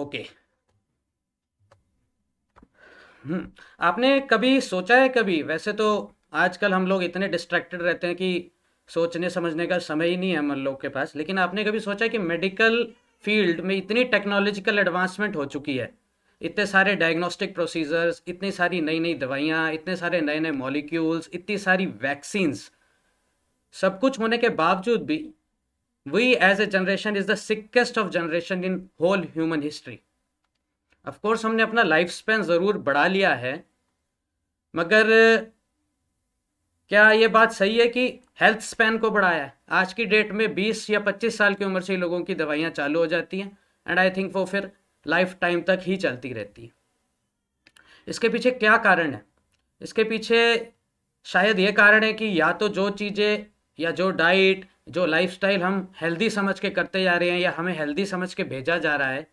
Okay. आपने कभी सोचा है, कभी वैसे तो आजकल हम लोग इतने डिस्ट्रैक्टेड रहते हैं कि सोचने समझने का समय ही नहीं है हम लोग के पास, लेकिन आपने कभी सोचा है कि मेडिकल फील्ड में इतनी टेक्नोलॉजिकल एडवांसमेंट हो चुकी है, इतने सारे डायग्नोस्टिक प्रोसीजर्स, इतनी सारी नई नई दवाइयाँ, इतने सारे नए नए मॉलिक्यूल्स, इतनी सारी वैक्सीन्स, सब कुछ होने के बावजूद भी we as a generation is the sickest of generation in whole human history. Of course हमने अपना लाइफ स्पैन ज़रूर बढ़ा लिया है, मगर क्या ये बात सही है कि हेल्थ स्पैन को बढ़ाया है? आज की डेट में 20 या 25 साल की उम्र से ही लोगों की दवाइयाँ चालू हो जाती हैं, एंड आई थिंक वो फिर लाइफ टाइम तक ही चलती रहती है। इसके पीछे क्या कारण है? इसके पीछे शायद ये कारण है कि या तो जो चीज़ें या जो डाइट, जो लाइफस्टाइल हम हेल्दी समझ के करते जा रहे हैं या हमें हेल्दी समझ के भेजा जा रहा है,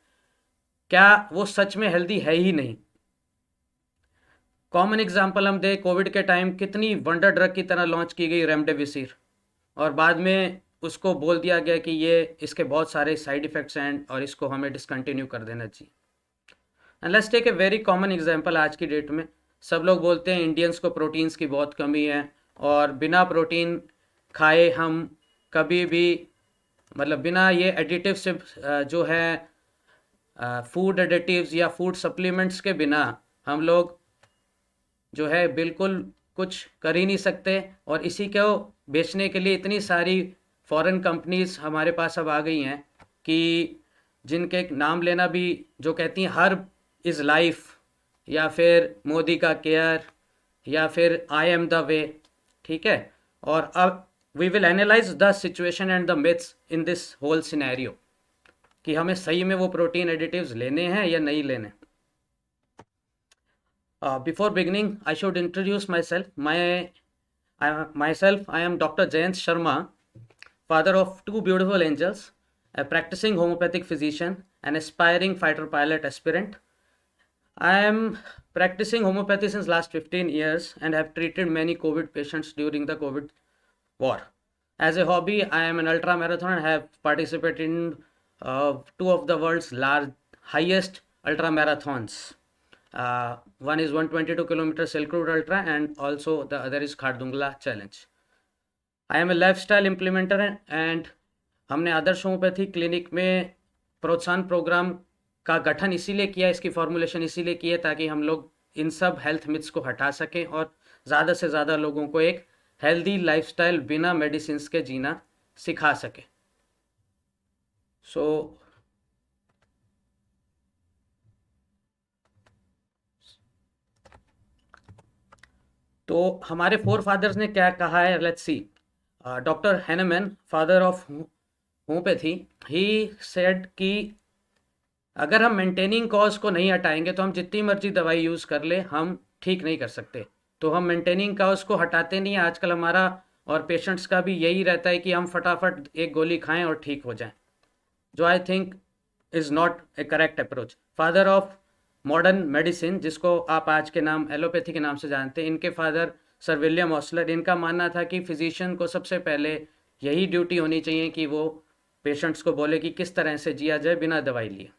क्या वो सच में हेल्दी है ही नहीं। कॉमन एग्जांपल हम दें, कोविड के टाइम कितनी वंडर ड्रग की तरह लॉन्च की गई रेमडेसिविर, और बाद में उसको बोल दिया गया कि ये इसके बहुत सारे साइड इफ़ेक्ट्स हैं और इसको हमें डिसकंटिन्यू कर देना चाहिए। And let's take a very common example. आज की डेट में सब लोग बोलते हैं इंडियंस को प्रोटीन्स की बहुत कमी है, और बिना प्रोटीन खाए हम कभी भी, मतलब बिना ये एडिटिव से जो है फूड एडिटिव्स या फूड सप्लीमेंट्स के बिना हम लोग जो है बिल्कुल कुछ कर ही नहीं सकते। और इसी को बेचने के लिए इतनी सारी फॉरेन कंपनीज हमारे पास अब आ गई हैं कि जिनके नाम लेना भी, जो कहती हैं हर्ब इज़ लाइफ, या फिर मोदी का केयर, या फिर आई एम द वे। ठीक है। और अब we will analyse the situation and the myths in this whole scenario, कि हमें सही में वो प्रोटीन एडिटिव्स लेने हैं या नहीं लेने। Before beginning, I should introduce myself. I am Dr. Jayant Sharma, father of two beautiful angels, a practicing homeopathic physician, an aspiring fighter pilot aspirant. I am practicing homeopathy since last 15 years and have treated many COVID patients during the COVID war. As a hobby, I am an ultra marathon and have participated in two of the world's highest ultra marathons. One is 122 kilometer Silk Route Ultra, and also the other is Khardungla Challenge. I am a lifestyle implementer, and हमने आदर्श homeopathy clinic में प्रोत्साहन programme का गठन इसीलिए किया, इसकी formulation इसीलिए की है ताकि हम लोग इन सब हेल्थ मिथ्स को हटा सकें और ज़्यादा से ज़्यादा लोगों को एक हेल्दी लाइफस्टाइल बिना मेडिसिन के जीना सिखा सकें। तो हमारे फोर फादर्स ने क्या कहा है, let's see. Doctor Hahnemann, father of homeopathy, he said कि अगर हम मेंटेनिंग कॉज को नहीं हटाएंगे तो हम जितनी मर्जी दवाई यूज़ कर ले, हम ठीक नहीं कर सकते। तो हम मेंटेनिंग कॉज को हटाते नहीं हैं। आजकल हमारा और पेशेंट्स का भी यही रहता है कि हम फटाफट एक गोली खाएं और ठीक हो जाएं, जो I think is not A correct approach. Father of modern medicine, जिसको आप आज के नाम एलोपैथी के नाम से जानते हैं, इनके फादर सर विलियम ऑसलर, इनका मानना था कि फिजिशियन को सबसे पहले यही ड्यूटी होनी चाहिए कि वो पेशेंट्स को बोले कि किस तरह से जिया जाए बिना दवाई लिए।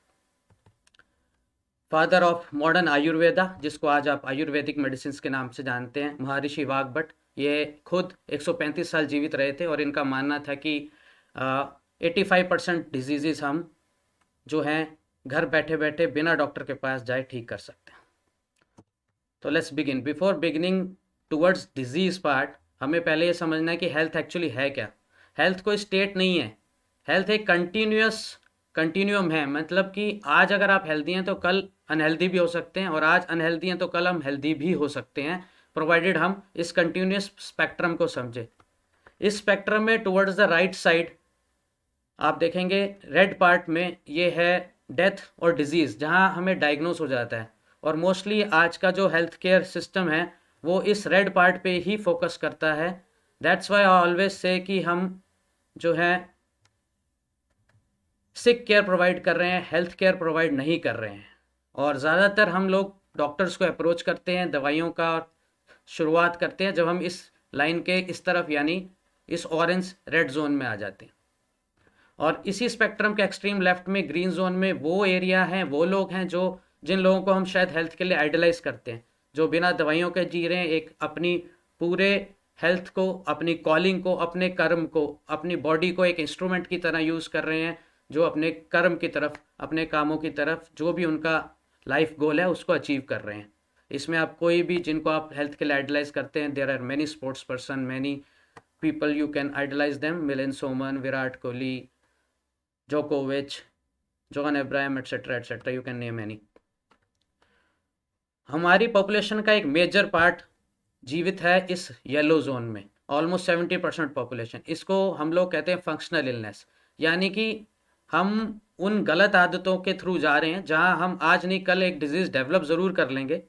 फादर ऑफ मॉडर्न आयुर्वेदा, जिसको आज आप आयुर्वेदिक मेडिसिन के नाम से जानते हैं, महर्षि वाघभट्ट, ये खुद 135 साल जीवित रहे थे और इनका मानना था कि 85% डिजीज़ हम जो हैं घर बैठे बैठे बिना डॉक्टर के पास जाए ठीक कर सकते हैं। तो let's begin. Before beginning towards disease part, हमें पहले ये समझना है कि हेल्थ एक्चुअली है क्या। हेल्थ कोई स्टेट नहीं है, हेल्थ एक कंटिन्यूम है। मतलब कि आज अगर आप हेल्दी हैं तो कल अनहेल्दी भी हो सकते हैं, और आज अनहेल्दी हैं तो कल हम हेल्दी भी हो सकते हैं, प्रोवाइडेड हम इस कंटिन्यूस स्पेक्ट्रम को समझें। इस स्पेक्ट्रम में टुवर्ड्स द राइट साइड आप देखेंगे, रेड पार्ट में ये है डेथ और डिजीज़, जहाँ हमें डायग्नोस हो जाता है। और मोस्टली आज का जो हेल्थ केयर सिस्टम है वो इस रेड पार्ट पे ही फोकस करता है। दैट्स वाई आई ऑलवेज से कि हम जो है सिक केयर प्रोवाइड कर रहे हैं, हेल्थ केयर प्रोवाइड नहीं कर रहे हैं। और ज़्यादातर हम लोग डॉक्टर्स को अप्रोच करते हैं, दवाइयों का शुरुआत करते हैं जब हम इस लाइन के इस तरफ, यानी इस ऑरेंज रेड जोन में आ जाते हैं। और इसी स्पेक्ट्रम के एक्सट्रीम लेफ्ट में ग्रीन जोन में वो एरिया हैं, वो लोग हैं जो जिन लोगों को हम शायद हेल्थ के लिए आइडलाइज करते हैं, जो बिना दवाइयों के जी रहे हैं, एक अपनी पूरे हेल्थ को, अपनी कॉलिंग को, अपने कर्म को, अपनी बॉडी को एक इंस्ट्रूमेंट की तरह यूज़ कर रहे हैं, जो अपने कर्म की तरफ, अपने कामों की तरफ, जो भी उनका लाइफ गोल है उसको अचीव कर रहे हैं। इसमें आप कोई भी जिनको आप हेल्थ के लिए आइडलाइज करते हैं, there are many sports person, many people you can idolise them, Milind Soman, Virat Kohli, जोकोविच, John Abraham, etcetera etcetera, you can name any. हमारी पॉपुलेशन का एक मेजर पार्ट जीवित है इस येलो जोन में, ऑलमोस्ट 70% पॉपुलेशन। इसको हम लोग कहते हैं फंक्शनल इलनेस, यानी कि हम उन गलत आदतों के थ्रू जा रहे हैं जहां हम आज नहीं कल एक डिजीज़ डेवलप ज़रूर कर लेंगे,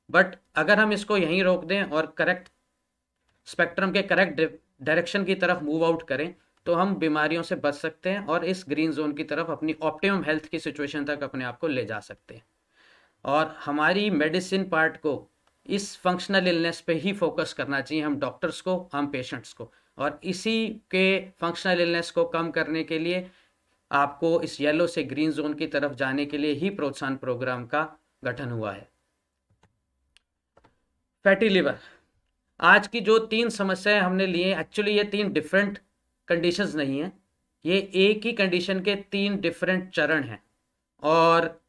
बट अगर हम इसको यहीं रोक दें और करेक्ट स्पेक्ट्रम के करेक्ट डायरेक्शन की तरफ मूव आउट करें तो हम बीमारियों से बच सकते हैं और इस ग्रीन जोन की तरफ अपनी ऑप्टिमम हेल्थ की सिचुएशन तक अपने आप को ले जा सकते हैं। और हमारी मेडिसिन पार्ट को इस फंक्शनल इलनेस पे ही फोकस करना चाहिए, हम डॉक्टर्स को, हम पेशेंट्स को। और इसी के फंक्शनल इलनेस को कम करने के लिए आपको इस येलो से ग्रीन जोन की तरफ जाने के लिए ही प्रोत्साहन प्रोग्राम का गठन हुआ है। फैटी लिवर, आज की जो 3 समस्याएं हमने ली हैं, एक्चुअली ये 3 डिफरेंट कंडीशंस नहीं हैं, ये एक ही कंडीशन के 3 डिफरेंट चरण हैं। और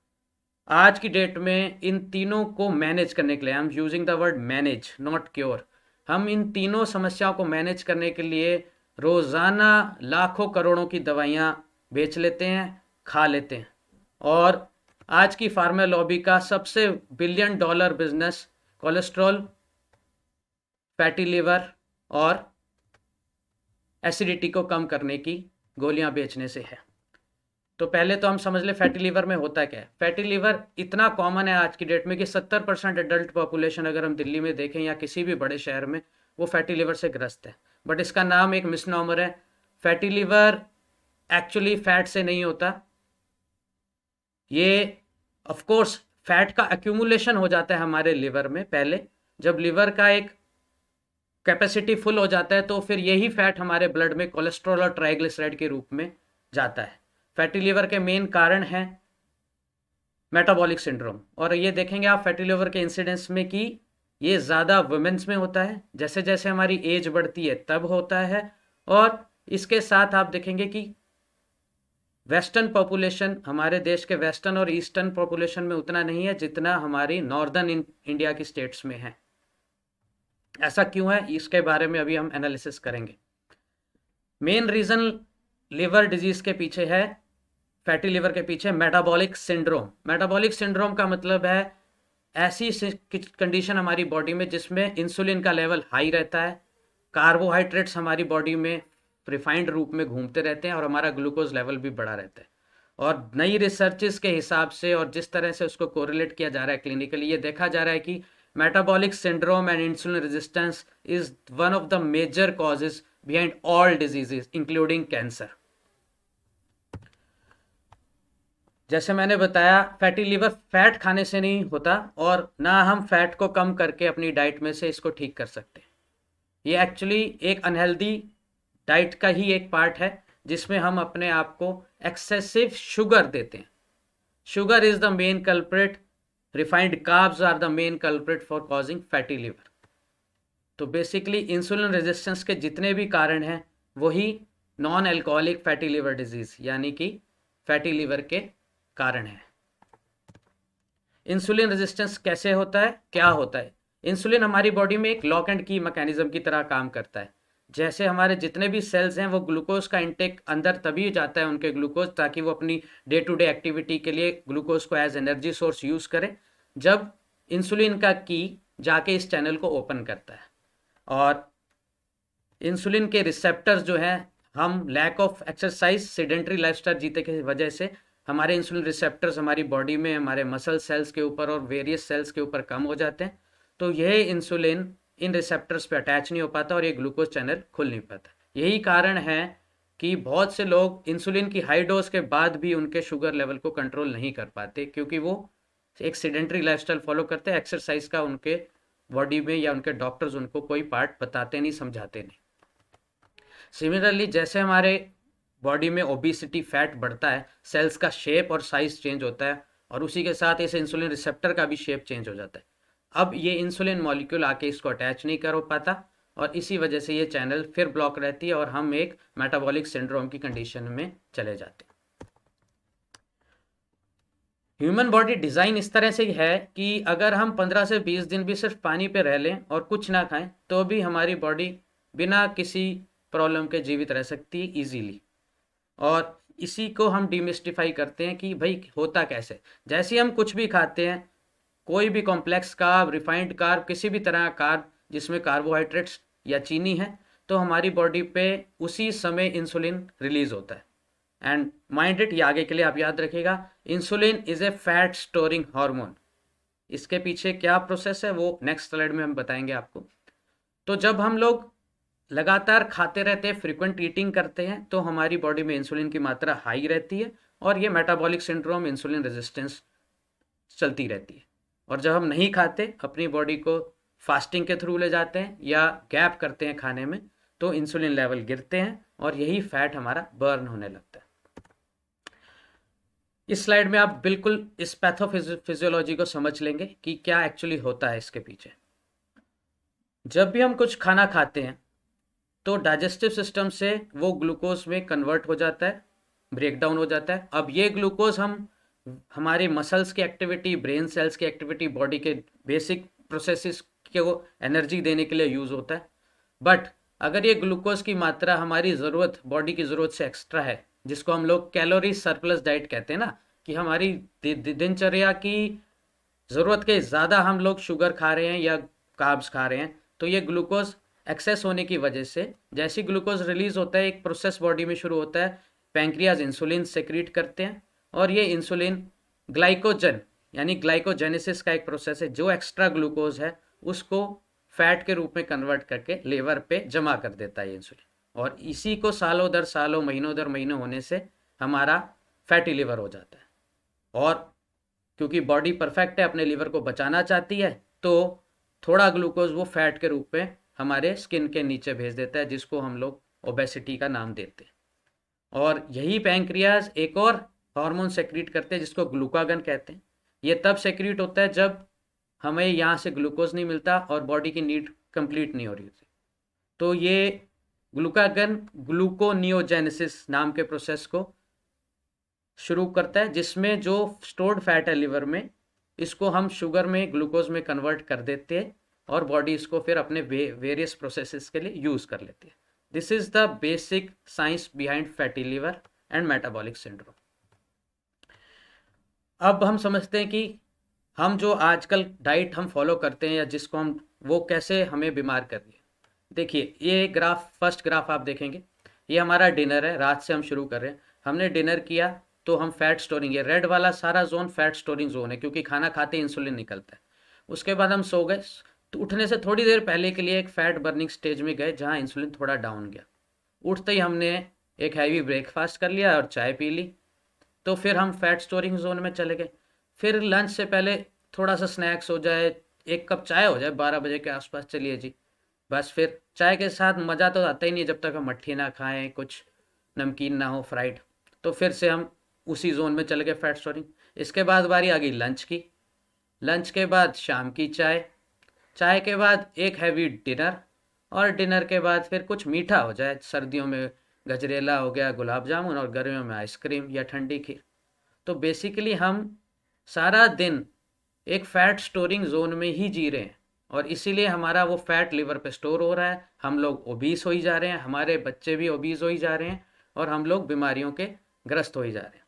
आज की डेट में इन तीनों को मैनेज करने के लिए, I am using the word manage not cure, हम इन तीनों समस्याओं को मैनेज करने के लिए रोज़ाना लाखों करोड़ों की दवाइयाँ बेच लेते हैं, खा लेते हैं। और आज की फार्मा लॉबी का सबसे $1 billion business cholesterol, fatty liver और एसिडिटी को कम करने की गोलियां बेचने से है। तो पहले तो हम समझ ले फैटी लिवर में होता क्या है। फैटी लिवर इतना कॉमन है आज की डेट में कि 70% एडल्ट पॉपुलेशन अगर हम दिल्ली में देखें या किसी भी बड़े शहर में, वो फैटी लिवर से ग्रस्त है। बट इसका नाम एक मिसनॉमर है। फैटी लिवर एक्चुअली फैट से नहीं होता, ये ऑफ कोर्स फैट का एक्यूमुलेशन हो जाता है हमारे लिवर में। पहले जब लिवर का एक कैपेसिटी फुल हो जाता है तो फिर यही फैट हमारे ब्लड में कोलेस्ट्रॉल और ट्राइग्लिसराइड के रूप में जाता है। फैटी लिवर के मेन कारण हैं मेटाबॉलिक सिंड्रोम, और ये देखेंगे आप फैटी लिवर के इंसिडेंस में कि ये ज़्यादा वुमेन्स में होता है, जैसे जैसे हमारी एज बढ़ती है तब होता है। और इसके साथ आप देखेंगे कि वेस्टर्न पॉपुलेशन, हमारे देश के वेस्टर्न और ईस्टर्न पॉपुलेशन में उतना नहीं है जितना हमारी नॉर्दर्न इंडिया की स्टेट्स में है। ऐसा क्यों है, इसके बारे में अभी हम एनालिसिस करेंगे। मेन रीज़न लिवर डिजीज़ के पीछे है, फैटी लिवर के पीछे मेटाबॉलिक सिंड्रोम। मेटाबॉलिक सिंड्रोम का मतलब है ऐसी कंडीशन हमारी बॉडी में जिसमें इंसुलिन का लेवल हाई रहता है, कार्बोहाइड्रेट्स हमारी बॉडी में रिफाइंड रूप में घूमते रहते हैं और हमारा ग्लूकोज लेवल भी बढ़ा रहता है। और नई रिसर्चेस के हिसाब से और जिस तरह से उसको कोरिलेट किया जा रहा है क्लिनिकली, ये देखा जा रहा है कि metabolic syndrome and insulin resistance is one of the major causes behind all diseases including cancer। जैसे मैंने बताया फैटी लिवर फैट खाने से नहीं होता और ना हम फैट को कम करके अपनी डाइट में से इसको ठीक कर सकते। ये एक्चुअली एक अनहेल्दी डाइट का ही एक पार्ट है जिसमें हम अपने आप को एक्सेसिव शुगर देते हैं। Sugar is the main culprit, refined carbs are the main culprit for causing fatty liver। तो बेसिकली इंसुलिन रेजिस्टेंस के जितने भी कारण हैं वही non alcoholic fatty liver disease यानी कि फैटी लिवर के कारण है। इंसुलिन रेजिस्टेंस कैसे होता है, क्या होता है? इंसुलिन हमारी बॉडी में एक लॉक एंड की मैकेनिज्म की तरह काम करता है। जैसे हमारे जितने भी सेल्स हैं वो ग्लूकोज का इंटेक अंदर तभी जाता है उनके ग्लूकोज, ताकि वो अपनी डे टू डे एक्टिविटी के लिए ग्लूकोज को एज एनर्जी सोर्स यूज़ करें, जब इंसुलिन का की जाके इस चैनल को ओपन करता है। और इंसुलिन के रिसेप्टर्स जो हैं, हम lack of exercise, sedentary lifestyle जीते की वजह से हमारे इंसुलिन रिसेप्टर्स हमारी बॉडी में हमारे मसल सेल्स के ऊपर और वेरियस सेल्स के ऊपर कम हो जाते हैं। तो यह इंसुलिन इन रिसेप्टर्स पे अटैच नहीं हो पाता और ये ग्लूकोज चैनल खुल नहीं पाता। यही कारण है कि बहुत से लोग इंसुलिन की हाई डोज के बाद भी उनके शुगर लेवल को कंट्रोल नहीं कर पाते, क्योंकि वो एक सेडेंट्री लाइफस्टाइल फॉलो करते हैं। एक्सरसाइज का उनके बॉडी में या उनके डॉक्टर्स उनको कोई पार्ट बताते नहीं, समझाते नहीं। सिमिलरली जैसे हमारे बॉडी में ओबिसिटी फैट बढ़ता है, सेल्स का शेप और साइज चेंज होता है, और उसी के साथ इस इंसुलिन रिसेप्टर का भी शेप चेंज हो जाता है। अब ये इंसुलिन मॉलिक्यूल आके इसको अटैच नहीं कर पाता, और इसी वजह से ये चैनल फिर ब्लॉक रहती है और हम एक मेटाबॉलिक सिंड्रोम की कंडीशन में चले जाते हैं। ह्यूमन बॉडी डिज़ाइन इस तरह से है कि अगर हम 15 से 20 दिन भी सिर्फ पानी पे रह लें और कुछ ना खाएं तो भी हमारी बॉडी बिना किसी प्रॉब्लम के जीवित रह सकती है ईजीली। और इसी को हम डिमिस्टिफाई करते हैं कि भाई होता कैसे। जैसे हम कुछ भी खाते हैं, कोई भी कॉम्प्लेक्स कार्ब, रिफाइंड कार्ब, किसी भी तरह का कार्ब जिसमें कार्बोहाइड्रेट्स या चीनी है, तो हमारी बॉडी पे उसी समय इंसुलिन रिलीज होता है। एंड माइंड इट, ये आगे के लिए आप याद रखिएगा, insulin is a fat storing hormone. इसके पीछे क्या प्रोसेस है वो नेक्स्ट स्लाइड में हम बताएंगे आपको। तो जब हम लोग लगातार खाते रहते हैं, फ्रिक्वेंट ईटिंग करते हैं, तो हमारी बॉडी में इंसुलिन की मात्रा हाई रहती है और ये मेटाबॉलिक सिंड्रोम, इंसुलिन रेजिस्टेंस चलती रहती है। और जब हम नहीं खाते, अपनी बॉडी को फास्टिंग के थ्रू ले जाते हैं या गैप करते हैं खाने में, तो इंसुलिन लेवल गिरते हैं और यही फैट हमारा बर्न होने लगता है। इस स्लाइड में आप बिल्कुल इस पैथोफिजियोलॉजी को समझ लेंगे कि क्या एक्चुअली होता है इसके पीछे। जब भी हम कुछ खाना खाते हैं तो डाइजेस्टिव सिस्टम से वो ग्लूकोज में कन्वर्ट हो जाता है, ब्रेक डाउन हो जाता है। अब ये ग्लूकोज हम हमारे मसल्स की एक्टिविटी, ब्रेन सेल्स की एक्टिविटी, बॉडी के बेसिक प्रोसेसेस को एनर्जी देने के लिए यूज़ होता है। बट अगर ये ग्लूकोज की मात्रा हमारी ज़रूरत, बॉडी की ज़रूरत से एक्स्ट्रा है, जिसको हम लोग कैलोरी सरप्लस डाइट कहते हैं ना, कि हमारी दिनचर्या की ज़रूरत के ज़्यादा हम लोग शुगर खा रहे हैं या कार्ब्स खा रहे हैं, तो ये ग्लूकोज एक्सेस होने की वजह से जैसे ग्लूकोज रिलीज होता है, एक प्रोसेस बॉडी में शुरू होता है। पैंक्रियाज इंसुलिन सेक्रीट करते हैं और ये इंसुलिन ग्लाइकोजन यानी ग्लाइकोजेनेसिस का एक प्रोसेस है, जो एक्स्ट्रा ग्लूकोज है उसको फैट के रूप में कन्वर्ट करके लेवर पे जमा कर देता है इंसुलिन। और इसी को सालों दर सालों, महीनों दर महीनों होने से हमारा फैटी लिवर हो जाता है। और क्योंकि बॉडी परफेक्ट है, अपने लीवर को बचाना चाहती है, तो थोड़ा ग्लूकोज वो फैट के रूप में हमारे स्किन के नीचे भेज देता है, जिसको हम लोग ओबेसिटी का नाम देते हैं। और यही पैंक्रियाज एक और हार्मोन सेक्रीट करते हैं जिसको ग्लूकागन कहते हैं। ये तब सेक्रीट होता है जब हमें यहाँ से ग्लूकोज नहीं मिलता और बॉडी की नीड कंप्लीट नहीं हो रही होती। तो ये ग्लूकागन ग्लूकोनियोजेनेसिस नाम के प्रोसेस को शुरू करता है, जिसमें जो स्टोर्ड फैट है लिवर में, इसको हम शुगर में, ग्लूकोज में कन्वर्ट कर देते हैं और बॉडी इसको फिर अपने वेरियस प्रोसेसेस के लिए यूज़ कर लेती है। This is the basic science behind fatty liver and metabolic syndrome. अब हम समझते हैं कि हम जो आजकल डाइट हम फॉलो करते हैं या जिसको हम, वो कैसे हमें बीमार कर रही है। देखिए ये ग्राफ, फर्स्ट ग्राफ आप देखेंगे, ये हमारा डिनर है, रात से हम शुरू कर रहे हैं। हमने डिनर किया तो हम फैट स्टोरिंग, ये रेड वाला सारा जोन फैट स्टोरिंग जोन है, क्योंकि खाना खाते इंसुलिन निकलता है। उसके बाद हम सो गए, तो उठने से थोड़ी देर पहले के लिए एक फैट बर्निंग स्टेज में गए जहाँ इंसुलिन थोड़ा डाउन गया। उठते ही हमने एक हैवी ब्रेकफास्ट कर लिया और चाय पी ली, तो फिर हम फैट स्टोरिंग जोन में चले गए। फिर लंच से पहले थोड़ा सा स्नैक्स हो जाए, एक कप चाय हो जाए 12 बजे के आसपास, चलिए जी, बस फिर चाय के साथ मज़ा तो आता ही नहीं जब तक हम मट्ठी ना खाएं, कुछ नमकीन ना हो, फ्राइड। तो फिर से हम उसी जोन में चले गए, फैट स्टोरिंग। इसके बाद बारी आ गई लंच की, लंच के बाद शाम की चाय, चाय के बाद एक हैवी डिनर, और डिनर के बाद फिर कुछ मीठा हो जाए, सर्दियों में गजरेला हो गया, गुलाब जामुन, और गर्मियों में आइसक्रीम या ठंडी खीर। तो बेसिकली हम सारा दिन एक फैट स्टोरिंग जोन में ही जी रहे हैं, और इसीलिए हमारा वो फैट लिवर पे स्टोर हो रहा है। हम लोग ओबीस हो ही जा रहे हैं, हमारे बच्चे भी ओबीस हो ही जा रहे हैं, और हम लोग बीमारियों के ग्रस्त हो ही जा रहे हैं।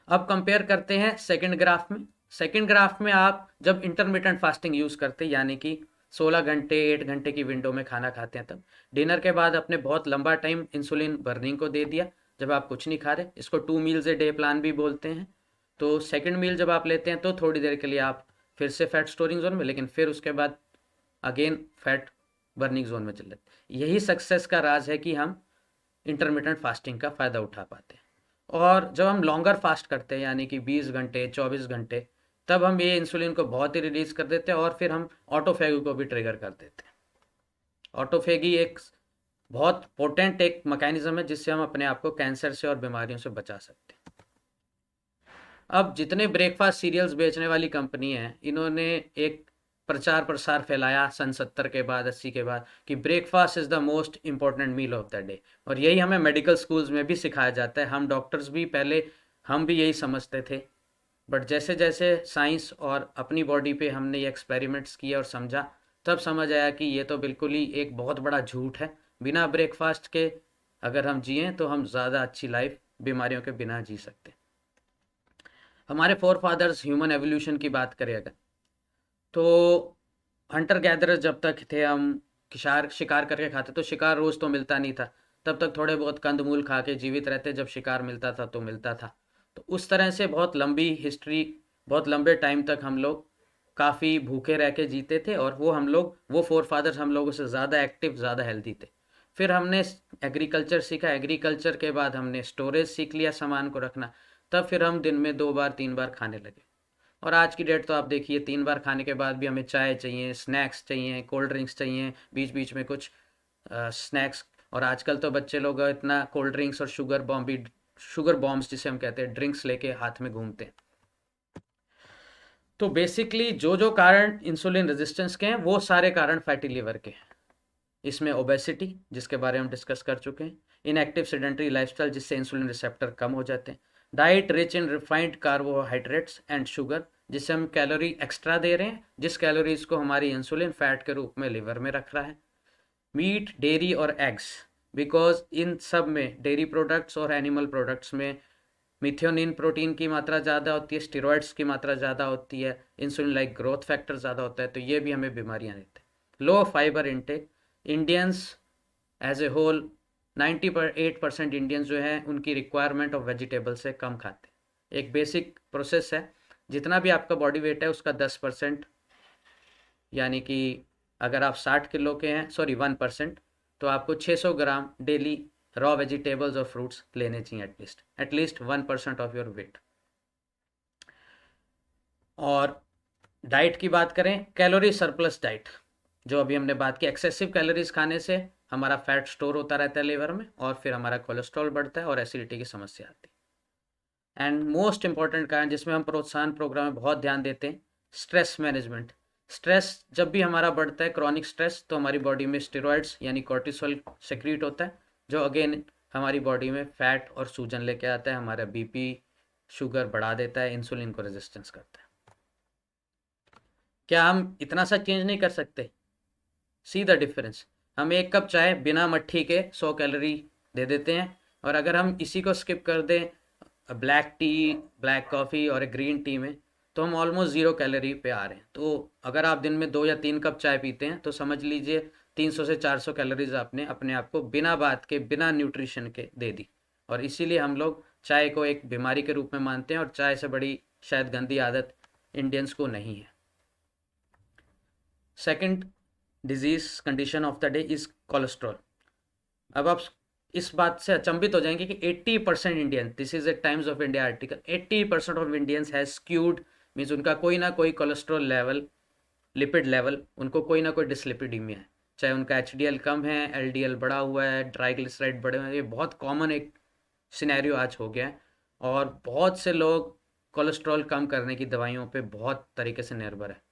अब कंपेयर करते हैं सेकंड ग्राफ में। सेकंड ग्राफ में आप जब इंटरमिटेंट फास्टिंग यूज़ करते हैं, यानी कि 16 घंटे 8 घंटे की विंडो में खाना खाते हैं, तब डिनर के बाद आपने बहुत लंबा टाइम इंसुलिन बर्निंग को दे दिया जब आप कुछ नहीं खा रहे। इसको 2 मील्स ए डे प्लान भी बोलते हैं। तो सेकंड मील जब आप लेते हैं तो थोड़ी देर के लिए आप फिर से फैट स्टोरिंग जोन में, लेकिन फिर उसके बाद अगेन फैट बर्निंग जोन में चल जाते। यही सक्सेस का राज है कि हम इंटरमिटेंट फास्टिंग का फ़ायदा उठा पाते हैं। और जब हम लॉन्गर फास्ट करते हैं, यानी कि 20 घंटे 24 घंटे, तब हम ये इंसुलिन को बहुत ही रिलीज कर देते हैं और फिर हम ऑटोफेगी को भी ट्रिगर कर देते हैं। ऑटोफेगी एक बहुत पोटेंट एक मैकेनिज्म है जिससे हम अपने आप को कैंसर से और बीमारियों से बचा सकते हैं। अब जितने ब्रेकफास्ट सीरियल्स बेचने वाली कंपनी हैं, इन्होंने एक प्रचार प्रसार फैलाया सन 70 के बाद, 80 के बाद, कि breakfast is the most important meal of the day. और यही हमें मेडिकल स्कूल्स में भी सिखाया जाता है। हम डॉक्टर्स भी पहले, हम भी यही समझते थे, बट जैसे जैसे साइंस और अपनी बॉडी पे हमने ये एक्सपेरिमेंट्स किए और समझा, तब समझ आया कि ये तो बिल्कुल ही एक बहुत बड़ा झूठ है। बिना ब्रेकफास्ट के अगर हम जिएं तो हम ज़्यादा अच्छी लाइफ बीमारियों के बिना जी सकते हैं। हमारे फोर फादर्स ह्यूमन एवोल्यूशन की बात करें अगर, तो हंटर गैदरर जब तक थे, हम शिकार शिकार करके खाते, तो शिकार रोज़ तो मिलता नहीं था। तब तक थोड़े बहुत कंदमूल खा के जीवित रहते, जब शिकार मिलता था तो मिलता था। तो उस तरह से बहुत लंबी हिस्ट्री, बहुत लंबे टाइम तक हम लोग काफ़ी भूखे रह के जीते थे, और वो फोर फादर्स हम लोगों से ज़्यादा एक्टिव, ज़्यादा हेल्दी थे। फिर हमने एग्रीकल्चर सीखा, एग्रीकल्चर के बाद हमने स्टोरेज सीख लिया सामान को रखना, तब फिर हम दिन में 2 बार 3 बार खाने लगे। और आज की डेट तो आप देखिए, 3 बार खाने के बाद भी हमें चाय चाहिए, स्नैक्स चाहिए, कोल्ड ड्रिंक्स चाहिए, बीच बीच में कुछ स्नैक्स। और आजकल तो बच्चे लोग इतना कोल्ड ड्रिंक्स और शुगर बॉम्ब्स जिसे हम कहते हैं, ड्रिंक्स लेके हाथ में घूमते हैं। तो बेसिकली जो जो कारण इंसुलिन रेजिस्टेंस के हैं, वो सारे कारण फैटी लिवर के हैं। इसमें ओबेसिटी, जिसके बारे में हम डिस्कस कर चुके हैं, इनएक्टिव सेडेंटरी लाइफस्टाइल जिससे इंसुलिन रिसेप्टर कम हो जाते हैं, diet rich in refined carbohydrates and sugar जिससे हम कैलोरी एक्स्ट्रा दे रहे हैं, जिस कैलोरीज को हमारी इंसुलिन फैट के रूप में लिवर में रख रहा है, मीट, डेयरी और एग्स, बिकॉज इन सब में, डेयरी प्रोडक्ट्स और एनिमल प्रोडक्ट्स में मिथ्योनिन प्रोटीन की मात्रा ज़्यादा होती है, स्टेरॉइड्स की मात्रा ज़्यादा होती है, इंसुलिन लाइक ग्रोथ फैक्टर ज़्यादा होता है, तो ये भी हमें बीमारियाँ देते हैं। Low fibre intake, Indians as a whole 98% Indians जो हैं उनकी रिक्वायरमेंट ऑफ वेजिटेबल से कम खाते हैं। एक बेसिक प्रोसेस है, जितना भी आपका बॉडी वेट है उसका 10%, यानी कि अगर आप 60 किलो के हैं, सॉरी 1%, तो आपको 600 ग्राम डेली रॉ वेजिटेबल्स और फ्रूट्स लेने चाहिए, एटलीस्ट 1% ऑफ योर वेट। और डाइट की बात करें, कैलोरी सरप्लस डाइट, जो अभी हमने बात की, एक्सेसिव कैलोरीज खाने से हमारा फैट स्टोर होता रहता है लिवर में, और फिर हमारा कोलेस्ट्रॉल बढ़ता है और एसिडिटी की समस्या आती है। एंड मोस्ट इंपॉर्टेंट कारण जिसमें हम प्रोत्साहन प्रोग्राम में बहुत ध्यान देते हैं, स्ट्रेस मैनेजमेंट। स्ट्रेस जब भी हमारा बढ़ता है, क्रॉनिक स्ट्रेस, तो हमारी बॉडी में स्टेरॉइड्स यानी कॉर्टिसोल सेक्रीट होता है, जो अगेन हमारी बॉडी में फैट और सूजन लेके आता है, हमारा बीपी शुगर बढ़ा देता है, इंसुलिन को रेजिस्टेंस करता है। क्या हम इतना सा चेंज नहीं कर सकते? See the difference. हम एक कप चाय बिना मट्ठी के 100 कैलोरी दे देते हैं, और अगर हम इसी को स्किप कर दें ब्लैक टी, ब्लैक कॉफ़ी और एक ग्रीन टी में, तो हम ऑलमोस्ट 0 कैलोरी पे आ रहे हैं। तो अगर आप दिन में 2 या 3 कप चाय पीते हैं, तो समझ लीजिए 300 से 400 कैलोरीज आपने अपने आप को बिना बात के, बिना न्यूट्रिशन के दे दी। और इसीलिए हम लोग चाय को एक बीमारी के रूप में मानते हैं, और चाय से बड़ी शायद गंदी आदत इंडियंस को नहीं है। Second disease condition of the day is cholesterol. अब आप इस बात से अचंभित हो जाएंगे कि 80% Indian, this is a times of India article, 80% of Indians has skewed, means उनका कोई ना कोई कोलेस्ट्रॉल लेवल, लिपिड लेवल, उनको कोई ना कोई डिसलिपिडीमिया है। चाहे उनका एचडीएल कम है, एलडीएल बढ़ा हुआ है, ट्राइग्लिसराइड बढ़े हुए हैं, ये बहुत कॉमन एक सिनेरियो आज हो गया है। और बहुत से लोग कोलेस्ट्रॉल कम करने की दवाइयों पे बहुत तरीके से निर्भर है।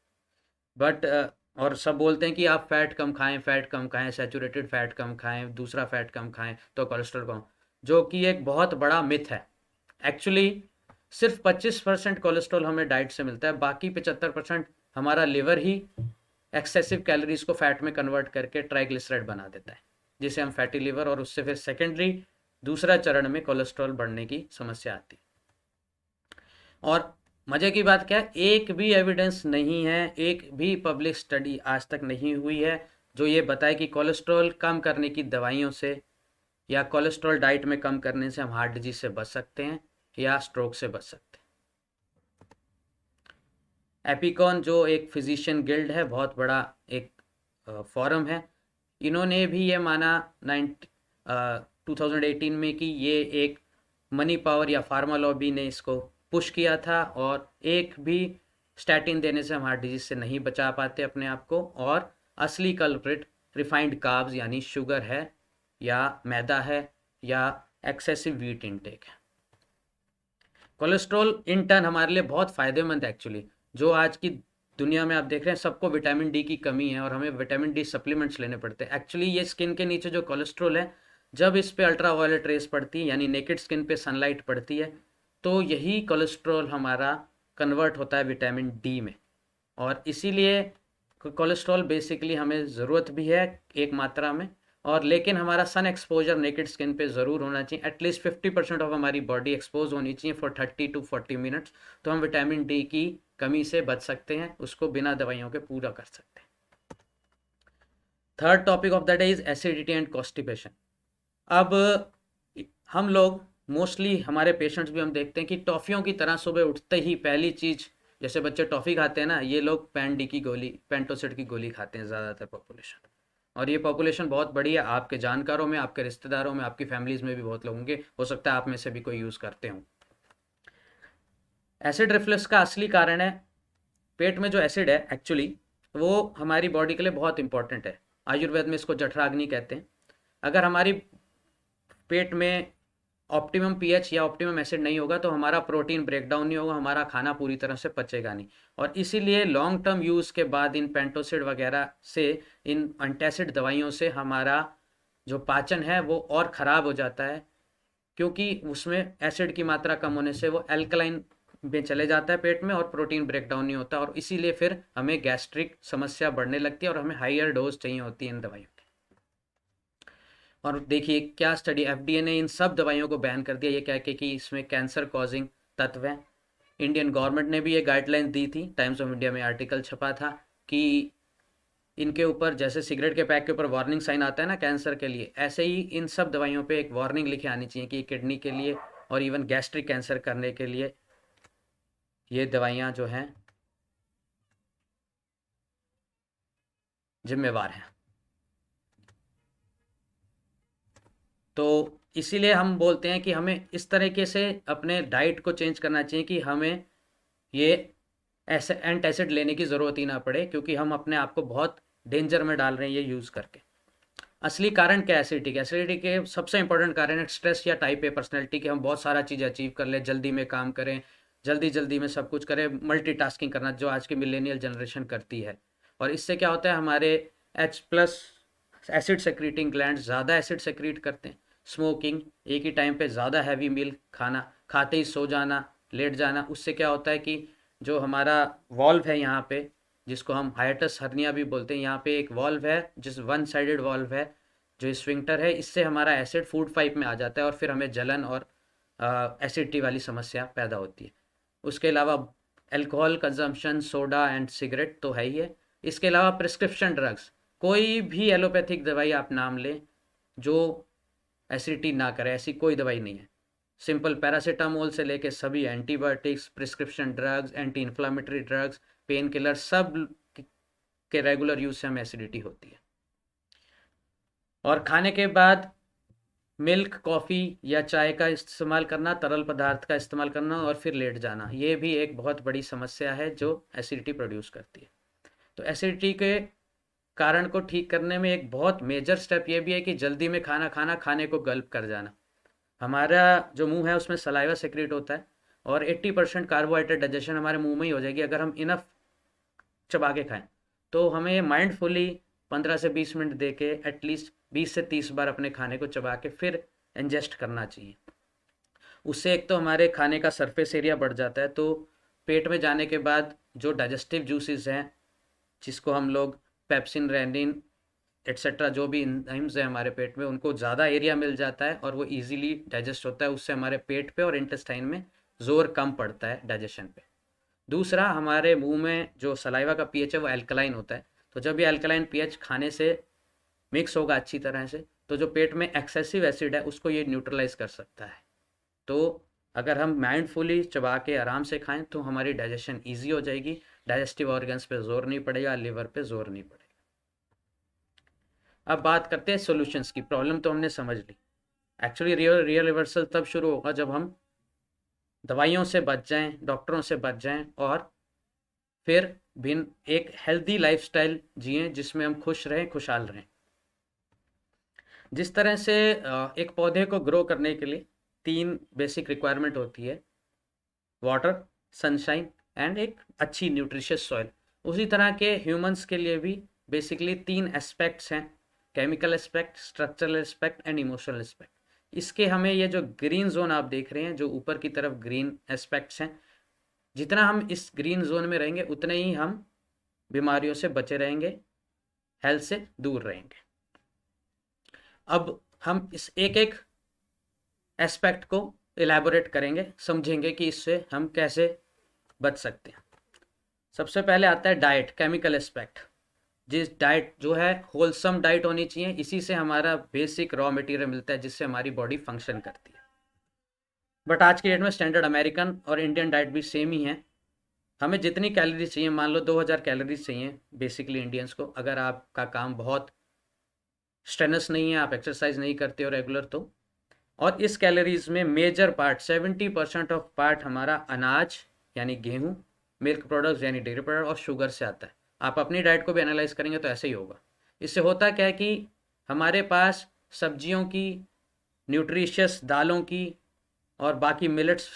बट और सब बोलते हैं कि आप फैट कम खाएं, फैट कम खाएं, सैचुरेटेड फैट कम खाएं, दूसरा फैट कम खाएं तो कोलेस्ट्रॉल कम, जो कि एक बहुत बड़ा मिथ है। एक्चुअली सिर्फ 25% कोलेस्ट्रॉल हमें डाइट से मिलता है, बाकी 75% हमारा लिवर ही एक्सेसिव कैलोरीज को फैट में कन्वर्ट करके ट्राइग्लिसराइड बना देता है, जिसे हम फैटी लिवर, और उससे फिर सेकेंडरी दूसरा चरण में कोलेस्ट्रॉल बढ़ने की समस्या आती है। और मजे की बात क्या है, एक भी एविडेंस नहीं है, एक भी पब्लिक स्टडी आज तक नहीं हुई है जो ये बताए कि कोलेस्ट्रॉल कम करने की दवाइयों से या कोलेस्ट्रॉल डाइट में कम करने से हम हार्ट डिजीज से बच सकते हैं या स्ट्रोक से बच सकते हैं। एपिकॉन जो एक फिजिशियन गिल्ड है, बहुत बड़ा एक फॉरम है, इन्होंने भी ये माना 2018 में कि ये एक मनी पावर या फार्मा लॉबी ने इसको पुश किया था, और एक भी स्टैटिन देने से हम हार्ट डिजीज से नहीं बचा पाते अपने आप को, और असली कल्प्रिट रिफाइंड कार्ब्स यानी शुगर है, या मैदा है या एक्सेसिव वीट इनटेक है। कोलेस्ट्रॉल इन टर्न हमारे लिए बहुत फ़ायदेमंद है एक्चुअली। जो आज की दुनिया में आप देख रहे हैं सबको विटामिन डी की कमी है और हमें विटामिन डी सप्लीमेंट्स लेने पड़ते हैं। एक्चुअली ये स्किन के नीचे जो कोलेस्ट्रॉल है, जब इस पे अल्ट्रा वायलेट रेस पड़ती है यानी नेकेड स्किन पे सनलाइट पड़ती है, तो यही कोलेस्ट्रॉल हमारा कन्वर्ट होता है विटामिन डी में। और इसीलिए कोलेस्ट्रॉल बेसिकली हमें ज़रूरत भी है एक मात्रा में। और लेकिन हमारा सन एक्सपोजर नेकेड स्किन पे ज़रूर होना चाहिए। एटलीस्ट 50% ऑफ हमारी बॉडी एक्सपोज होनी चाहिए फॉर 30 to 40 मिनट्स। तो हम विटामिन डी की कमी से बच सकते हैं, उसको बिना दवाइयों के पूरा कर सकते हैं। Third topic of the day is acidity and constipation. अब हम लोग मोस्टली हमारे पेशेंट्स भी हम देखते हैं कि टॉफ़ियों की तरह सुबह उठते ही पहली चीज़, जैसे बच्चे टॉफ़ी खाते हैं ना, ये लोग पैन डी की गोली, पेंटोसिड की गोली खाते हैं ज़्यादातर पॉपुलेशन। और ये पॉपुलेशन बहुत बड़ी है, आपके जानकारों में, आपके रिश्तेदारों में, आपकी फैमिलीज़ में भी बहुत लोग होंगे, हो सकता है आप में से भी कोई यूज़ करते हो। एसिड रिफ्लक्स का असली कारण है पेट में जो एसिड है एक्चुअली, वो हमारी बॉडी के लिए बहुत इंपॉर्टेंट है। आयुर्वेद में इसको जठराग्नि कहते हैं। अगर हमारी पेट में ऑप्टिमम पीएच या ऑप्टिमम एसिड नहीं होगा तो हमारा प्रोटीन ब्रेकडाउन नहीं होगा, हमारा खाना पूरी तरह से पचेगा नहीं। और इसीलिए लॉन्ग टर्म यूज़ के बाद इन पेंटोसिड वगैरह से, इन एंटासिड दवाइयों से हमारा जो पाचन है वो और ख़राब हो जाता है, क्योंकि उसमें एसिड की मात्रा कम होने से वो एल्कलाइन में चले जाता है पेट में और प्रोटीन ब्रेकडाउन नहीं होता। और इसीलिए फिर हमें गैस्ट्रिक समस्या बढ़ने लगती है और हमें हाइयर डोज चाहिए होती है इन दवाइयों की। और देखिए क्या स्टडी, एफडीए ने इन सब दवाइयों को बैन कर दिया ये कह के कि इसमें कैंसर कॉजिंग तत्व हैं। इंडियन गवर्नमेंट ने भी ये गाइडलाइन दी थी, टाइम्स ऑफ इंडिया में आर्टिकल छपा था कि इनके ऊपर, जैसे सिगरेट के पैक के ऊपर वार्निंग साइन आता है ना कैंसर के लिए, ऐसे ही इन सब दवाइयों पे एक वार्निंग लिखी आनी चाहिए कि किडनी के लिए और इवन गैस्ट्रिक कैंसर करने के लिए ये दवाइयाँ जो हैं जिम्मेवार हैं। तो इसीलिए हम बोलते हैं कि हमें इस तरीके से अपने डाइट को चेंज करना चाहिए कि हमें ये ऐसे एंटासिड लेने की ज़रूरत ही ना पड़े, क्योंकि हम अपने आप को बहुत डेंजर में डाल रहे हैं ये यूज़ करके। असली कारण क्या है एसिडिटी के? एसिडिटी के सबसे इंपॉर्टेंट कारण है स्ट्रेस या टाइप ए पर्सनैलिटी, कि हम बहुत सारा चीज़ अचीव कर लें, जल्दी में काम करें, जल्दी जल्दी में सब कुछ करें, मल्टीटास्किंग करना जो आज की मिलेनियल जनरेशन करती है। और इससे क्या होता है, हमारे H+ एसिड सेक्रीटिंग ग्लैंड ज़्यादा एसिड सेक्रीट करते हैं। स्मोकिंग, एक ही टाइम पे ज़्यादा हैवी मील खाना, खाते ही सो जाना, लेट जाना, उससे क्या होता है कि जो हमारा वॉल्व है यहाँ पे, जिसको हम हाइटस हर्निया भी बोलते हैं, यहाँ पे एक वॉल्व है जिस वन साइडेड वॉल्व है जो स्फिंक्टर है, इससे हमारा एसिड फूड पाइप में आ जाता है और फिर हमें जलन और एसिडिटी वाली समस्या पैदा होती है। उसके अलावा alcohol consumption, soda and cigarette तो है ही है। इसके अलावा प्रिस्क्रिप्शन ड्रग्स, कोई भी एलोपैथिक दवाई आप नाम लें जो एसिडिटी ना करे, ऐसी कोई दवाई नहीं है। सिंपल पैरासीटामोल से लेके सभी antibiotics, prescription drugs, anti inflammatory drugs, pain killer, सब के रेगुलर यूज से हमें एसिडिटी होती है। और खाने के बाद मिल्क, कॉफ़ी या चाय का इस्तेमाल करना, तरल पदार्थ का इस्तेमाल करना और फिर लेट जाना, ये भी एक बहुत बड़ी समस्या है जो एसिडिटी प्रोड्यूस करती है। तो एसिडिटी के कारण को ठीक करने में एक बहुत मेजर स्टेप ये भी है कि जल्दी में खाना खाना, खाने को गल्प कर जाना। हमारा जो मुंह है उसमें सलाइवा सेक्रेट होता है और 80% कार्बोहाइड्रेट डाइजेशन हमारे मुंह में ही हो जाएगी अगर हम इनफ चबा के खाएं। तो हमें माइंडफुली 15 से 20 मिनट दे के एटलीस्ट 20 से 30 बार अपने खाने को चबा के फिर इंजेस्ट करना चाहिए। उससे एक तो हमारे खाने का सरफेस एरिया बढ़ जाता है, तो पेट में जाने के बाद जो डाइजेस्टिव जूसेस हैं, जिसको हम लोग पेप्सिन, रेनिन एट्सेट्रा, जो भी एंजाइम्स हैं हमारे पेट में, उनको ज़्यादा एरिया मिल जाता है और वो इजीली डाइजेस्ट होता है। उससे हमारे पेट पे और इंटेस्टाइन में जोर कम पड़ता है डाइजेशन पे। दूसरा, हमारे मुंह में जो सलाइवा का पीएच है वो अल्कलाइन होता है। तो जब ये अल्कलाइन पीएच खाने से मिक्स होगा अच्छी तरह से, तो जो पेट में एक्सेसिव एसिड है उसको ये न्यूट्रलाइज कर सकता है। तो अगर हम माइंडफुली चबा के आराम से खाएं तो हमारी डाइजेशन ईजी हो जाएगी, डाइजेस्टिव ऑर्गन्स पे जोर नहीं पड़ेगा, लिवर पे जोर नहीं पड़ेगा। अब बात करते हैं सॉल्यूशंस की। प्रॉब्लम तो हमने समझ ली। एक्चुअली रियल रिवर्सल तब शुरू होगा जब हम दवाइयों से बच जाएं, डॉक्टरों से बच जाएं और फिर भिन्न एक हेल्दी लाइफस्टाइल जिएं जिसमें हम खुश रहें, खुशहाल रहें। जिस तरह से एक पौधे को ग्रो करने के लिए 3 बेसिक रिक्वायरमेंट होती है, वाटर, सनशाइन एंड एक अच्छी न्यूट्रिशियस सॉइल, उसी तरह के ह्यूमंस के लिए भी बेसिकली 3 एस्पेक्ट्स हैं, chemical aspect, structural aspect and emotional aspect. इसके हमें ये जो ग्रीन जोन आप देख रहे हैं, जो ऊपर की तरफ ग्रीन एस्पेक्ट्स हैं, जितना हम इस ग्रीन जोन में रहेंगे उतने ही हम बीमारियों से बचे रहेंगे, हेल्थ से दूर रहेंगे। अब हम इस एक एक एस्पेक्ट को इलेबोरेट करेंगे, समझेंगे कि इससे हम कैसे बच सकते हैं। सबसे पहले आता है डाइट, केमिकल एस्पेक्ट। जिस डाइट जो है होलसम डाइट होनी चाहिए, इसी से हमारा बेसिक रॉ मटेरियल मिलता है जिससे हमारी बॉडी फंक्शन करती है। बट आज की डेट में स्टैंडर्ड अमेरिकन और इंडियन डाइट भी सेम ही है। हमें जितनी कैलोरीज चाहिए, मान लो 2000 कैलोरीज चाहिए बेसिकली इंडियंस को, अगर आपका काम बहुत स्ट्रेनस नहीं है, आप एक्सरसाइज नहीं करते हो रेगुलर, तो और इस कैलोरीज में मेजर पार्ट 70% ऑफ पार्ट हमारा अनाज यानी गेहूं, मिल्क प्रोडक्ट्स यानी डेयरी प्रोडक्ट और शुगर से आता है। आप अपनी डाइट को भी एनालाइज करेंगे तो ऐसे ही होगा। इससे होता क्या है कि हमारे पास सब्जियों की, न्यूट्रिशियस दालों की और बाकी मिलेट्स,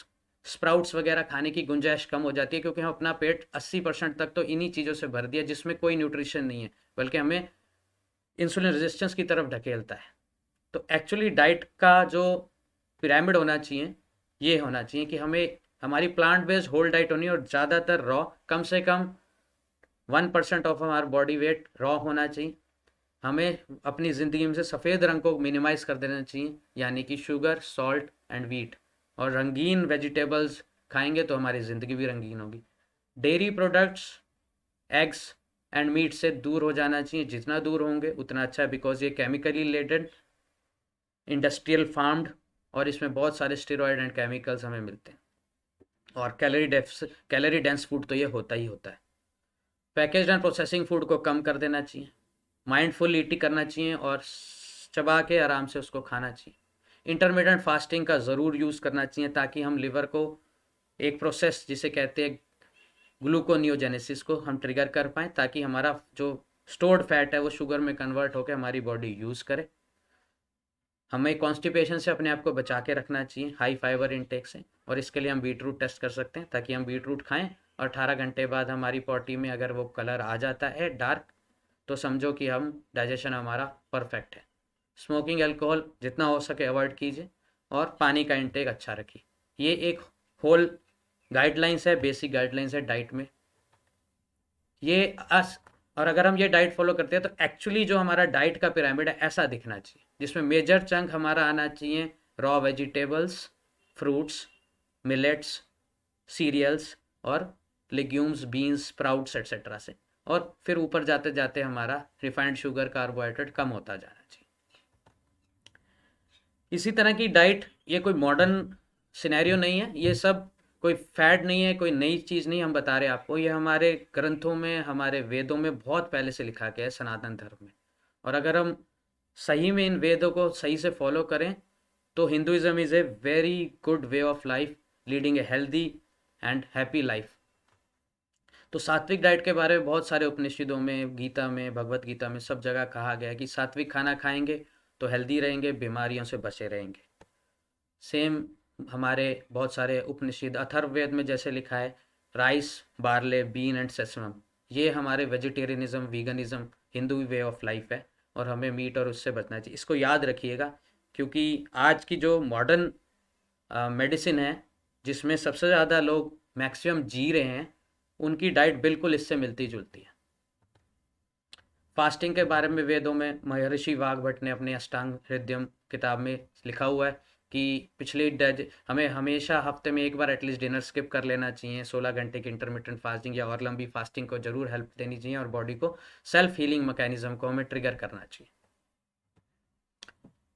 स्प्राउट्स वगैरह खाने की गुंजाइश कम हो जाती है, क्योंकि हम अपना पेट 80% तक तो इन्हीं चीज़ों से भर दिया जिसमें कोई न्यूट्रिशन नहीं है, बल्कि हमें इंसुलिन रेजिस्टेंस की तरफ ढकेलता है। तो एक्चुअली डाइट का जो पिरामिड होना चाहिए, ये होना चाहिए कि हमें हमारी प्लांट बेस्ड होल डाइट होनी है और ज़्यादातर रॉ, कम से कम 1% ऑफ हमारा बॉडी वेट रॉ होना चाहिए। हमें अपनी ज़िंदगी में से सफ़ेद रंग को मिनिमाइज़ कर देना चाहिए, यानी कि शुगर, सॉल्ट एंड वीट, और रंगीन वेजिटेबल्स खाएंगे तो हमारी ज़िंदगी भी रंगीन होगी। Dairy products, eggs and meat से दूर हो जाना चाहिए, जितना दूर होंगे उतना अच्छा है, बिकॉज ये केमिकली रिलेटेड, इंडस्ट्रियल फार्म्ड, और इसमें बहुत सारे स्टेरॉयड एंड केमिकल्स हमें मिलते हैं। और कैलोरी डेंस फूड तो ये होता ही होता है। पैकेज्ड एंड प्रोसेसिंग फूड को कम कर देना चाहिए, माइंडफुल ईटिंग करना चाहिए और चबा के आराम से उसको खाना चाहिए। इंटरमीडिएट फास्टिंग का ज़रूर यूज़ करना चाहिए, ताकि हम लिवर को एक प्रोसेस जिसे कहते हैं ग्लूकोनियोजेनेसिस को हम ट्रिगर कर पाएँ, ताकि हमारा जो स्टोर्ड फैट है वो शुगर में कन्वर्ट होकर हमारी बॉडी यूज़ करे। हमें कॉन्स्टिपेशन से अपने आप को बचा के रखना चाहिए हाई फाइबर इनटेक से, और इसके लिए हम बीटरूट टेस्ट कर सकते हैं, ताकि हम बीटरूट खाएं और 18 घंटे बाद हमारी पॉटी में अगर वो कलर आ जाता है डार्क, तो समझो कि हम डाइजेशन हमारा परफेक्ट है। स्मोकिंग, अल्कोहल जितना हो सके अवॉइड कीजिए, और पानी का इंटेक अच्छा रखिए। ये एक होल गाइडलाइंस है, बेसिक गाइडलाइंस है डाइट में। ये अस और अगर हम ये डाइट फॉलो करते हैं तो एक्चुअली जो हमारा डाइट का पिरामिड है ऐसा दिखना चाहिए, जिसमें मेजर चंक हमारा आना चाहिए raw vegetables, fruits, millets, cereals और लेग्यूम्स, बीन्स, स्प्राउट्स एक्सेट्रा से, और फिर ऊपर जाते जाते हमारा रिफाइंड शुगर, कार्बोहाइड्रेट कम होता जाना चाहिए। इसी तरह की डाइट, ये कोई मॉडर्न सिनेरियो नहीं है, ये सब कोई फैड नहीं है, कोई नई चीज़ नहीं हम बता रहे आपको, ये हमारे ग्रंथों में, हमारे वेदों में बहुत पहले से लिखा गया है, सनातन धर्म में। और अगर हम सही में इन वेदों को सही से फॉलो करें तो Hinduism is a very good way of life, leading a healthy and happy life. तो सात्विक डाइट के बारे में बहुत सारे उपनिषदों में, गीता में, भगवत गीता में, सब जगह कहा गया है कि सात्विक खाना खाएंगे तो हेल्दी रहेंगे, बीमारियों से बचे रहेंगे। सेम हमारे बहुत सारे उपनिषद, अथर्ववेद में जैसे लिखा है, rice, barley, bean and sesamum, ये हमारे vegetarianism, veganism, Hindu way of life है, और हमें मीट और उससे बचना चाहिए। इसको याद रखिएगा, क्योंकि आज की जो मॉडर्न मेडिसिन है, जिसमें सबसे ज़्यादा लोग मैक्सिमम जी रहे हैं, उनकी डाइट बिल्कुल इससे मिलती जुलती है। फास्टिंग के बारे में वेदों में महर्षि वाघभट्ट ने अपने अष्टांग हृदयम किताब में लिखा हुआ है कि हमें हमेशा हफ्ते में एक बार एटलीस्ट डिनर स्किप कर लेना चाहिए। 16 घंटे की इंटरमिटेंट फास्टिंग या और लंबी फास्टिंग को जरूर हेल्प देनी चाहिए, और बॉडी को सेल्फ हीलिंग मैकेनिज्म को हमें ट्रिगर करना चाहिए।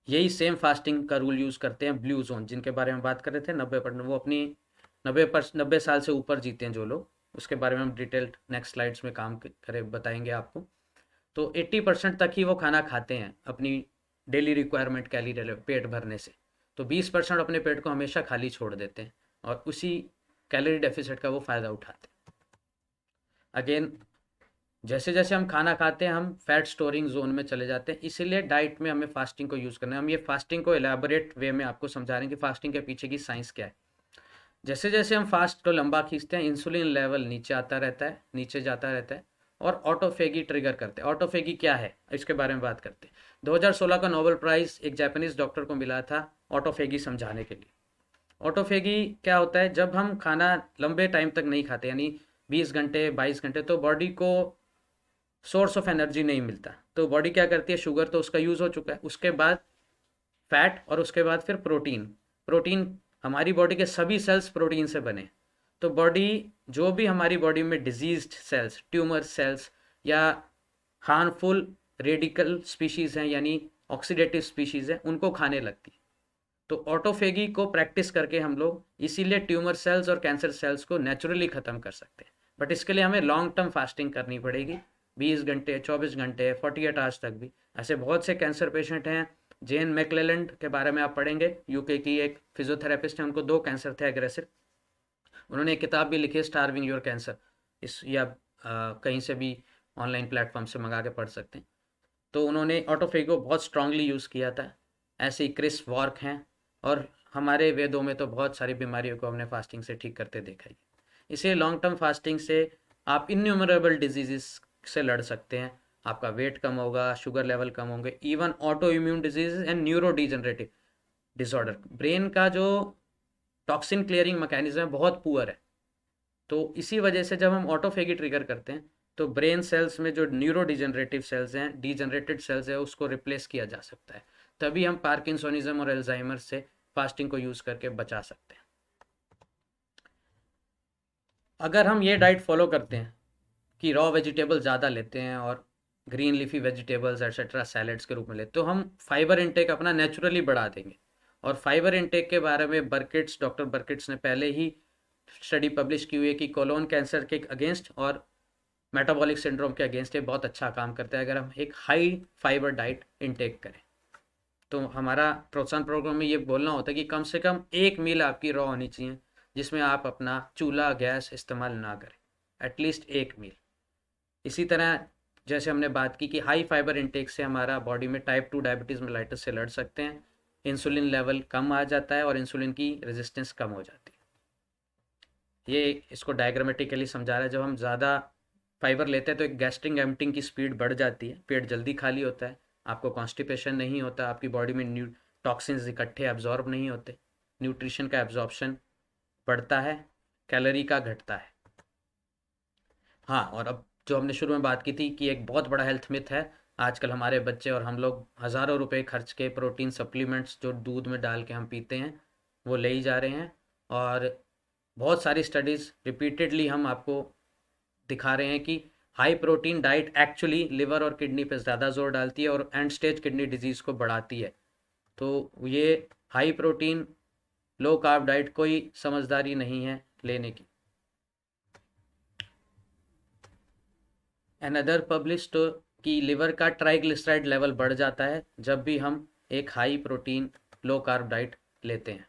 यही सेम फास्टिंग का रूल यूज़ करते हैं ब्लू जोन, जिनके बारे में बात कर रहे थे, 90%, वो अपनी 90 साल से ऊपर जीते हैं जो लोग, उसके बारे में हम डिटेल्ड नेक्स्ट स्लाइड्स में काम करें बताएंगे आपको। तो 80% तक ही वो खाना खाते हैं अपनी डेली रिक्वायरमेंट कैलोरी पेट भरने से, तो 20% अपने पेट को हमेशा खाली छोड़ देते हैं और उसी कैलोरी डेफिसिट का वो फ़ायदा उठाते हैं। अगेन जैसे जैसे हम खाना खाते हैं हम फैट स्टोरिंग जोन में चले जाते हैं, इसीलिए डाइट में हमें फास्टिंग को यूज़ करना है। हम ये फास्टिंग को एलैबोरेट वे में आपको समझा रहे हैं कि फास्टिंग के पीछे की साइंस क्या है। जैसे जैसे हम फास्ट को लंबा खींचते हैं इंसुलिन लेवल नीचे आता रहता है, नीचे जाता रहता है, और ऑटोफेगी ट्रिगर करते हैं। ऑटोफेगी क्या है इसके बारे में बात करते हैं। 2016 का नोबेल प्राइज़ एक जापानीज डॉक्टर को मिला था ऑटोफेगी समझाने के लिए। ऑटोफेगी क्या होता है, जब हम खाना लंबे टाइम तक नहीं खाते, यानी 20 घंटे 22 घंटे, तो बॉडी को सोर्स ऑफ एनर्जी नहीं मिलता, तो बॉडी क्या करती है, शुगर तो उसका यूज़ हो चुका है, उसके बाद फैट, और उसके बाद फिर प्रोटीन। प्रोटीन, हमारी बॉडी के सभी सेल्स प्रोटीन से बने। तो बॉडी, जो भी हमारी बॉडी में डिजीज्ड सेल्स, ट्यूमर सेल्स या हार्मफुल रेडिकल स्पीशीज़ हैं, यानी ऑक्सीडेटिव स्पीशीज़ हैं, उनको खाने लगती। तो ऑटोफेगी को प्रैक्टिस करके हम लोग इसीलिए ट्यूमर सेल्स और कैंसर सेल्स को नेचुरली ख़त्म कर सकते हैं। बट इसके लिए हमें लॉन्ग टर्म फास्टिंग करनी पड़ेगी, 20 घंटे 24 घंटे 48 आवर्स तक भी। ऐसे बहुत से कैंसर पेशेंट हैं। जेन मैकलेलैंड के बारे में आप पढ़ेंगे, यूके की एक फिजियोथेरेपिस्ट है, उनको 2 कैंसर थे एग्रेसिव। उन्होंने एक किताब भी लिखी है, स्टार्विंग योर कैंसर। इस या कहीं से भी ऑनलाइन प्लेटफॉर्म से मंगा के पढ़ सकते हैं। तो उन्होंने ऑटोफेगी को बहुत स्ट्रांगली यूज़ किया था। ऐसे ही क्रिस वॉर्क हैं, और हमारे वेदों में तो बहुत सारी बीमारियों को हमने फास्टिंग से ठीक करते देखा है। इसलिए लॉन्ग टर्म फास्टिंग से आप इन्यूमरेबल डिजीज़ से लड़ सकते हैं। आपका वेट कम होगा, शुगर लेवल कम होंगे, even auto immune disease and neuro degenerative disorder. Brain का जो टॉक्सिन क्लियरिंग मैकेनिज्म है बहुत पुअर है। तो इसी वजह से जब हम ऑटोफेगी ट्रिगर करते हैं, तो ब्रेन सेल्स में जो न्यूरो डिजनरेटिव सेल्स हैं, डीजनरेटेड सेल्स है, उसको रिप्लेस किया जा सकता है। तभी हम पार्किंसोनिज्म और एल्जाइमर से फास्टिंग को यूज़ करके बचा सकते हैं। अगर हम ये डाइट फॉलो करते हैं कि रॉ वेजिटेबल ज़्यादा लेते हैं और green leafy vegetables etcetera salads के रूप में लेते, तो हम फाइबर इंटेक अपना नेचुरली बढ़ा देंगे। और फाइबर इंटेक के बारे में डॉक्टर बर्किट्स ने पहले ही स्टडी पब्लिश की हुई है कि कोलोन कैंसर के अगेंस्ट और मेटाबॉलिक सिंड्रोम के अगेंस्ट ये बहुत अच्छा काम करता है अगर हम एक हाई फाइबर डाइट इंटेक करें। तो हमारा प्रोत्साहन प्रोग्राम में ये बोलना होता है कि कम से कम एक मील आपकी रॉ होनी चाहिए, जिसमें आप अपना चूल्हा गैस इस्तेमाल ना करें, एटलीस्ट एक मील। इसी तरह जैसे हमने बात की कि हाई फाइबर इंटेक से हमारा बॉडी में टाइप 2 डायबिटीज़ मेलाइटिस से लड़ सकते हैं। इंसुलिन लेवल कम आ जाता है और इंसुलिन की रेजिस्टेंस कम हो जाती है। ये इसको डायग्रामेटिकली समझा रहा है। जब हम ज़्यादा फाइबर लेते हैं तो एक गैस्ट्रिक एम्पटिंग की स्पीड बढ़ जाती है, पेट जल्दी खाली होता है, आपको कॉन्स्टिपेशन नहीं होता, आपकी बॉडी में टॉक्सिन्स इकट्ठे एब्जॉर्ब नहीं होते, न्यूट्रिशन का एब्जॉर्प्शन बढ़ता है, कैलोरी का घटता है। हाँ, और अब जो हमने शुरू में बात की थी कि एक बहुत बड़ा हेल्थ मिथ है, आजकल हमारे बच्चे और हम लोग हज़ारों रुपए खर्च के प्रोटीन सप्लीमेंट्स जो दूध में डाल के हम पीते हैं, वो ले ही जा रहे हैं। और बहुत सारी स्टडीज़ रिपीटेडली हम आपको दिखा रहे हैं कि high protein diet actually liver और किडनी पे ज़्यादा जोर डालती है और एंड स्टेज किडनी डिजीज़ को बढ़ाती है। तो ये high protein low carb diet कोई समझदारी नहीं है लेने की। अनदर पब्लिश्ड कि लिवर का ट्राइग्लिसराइड लेवल बढ़ जाता है जब भी हम एक high protein low carb diet लेते हैं।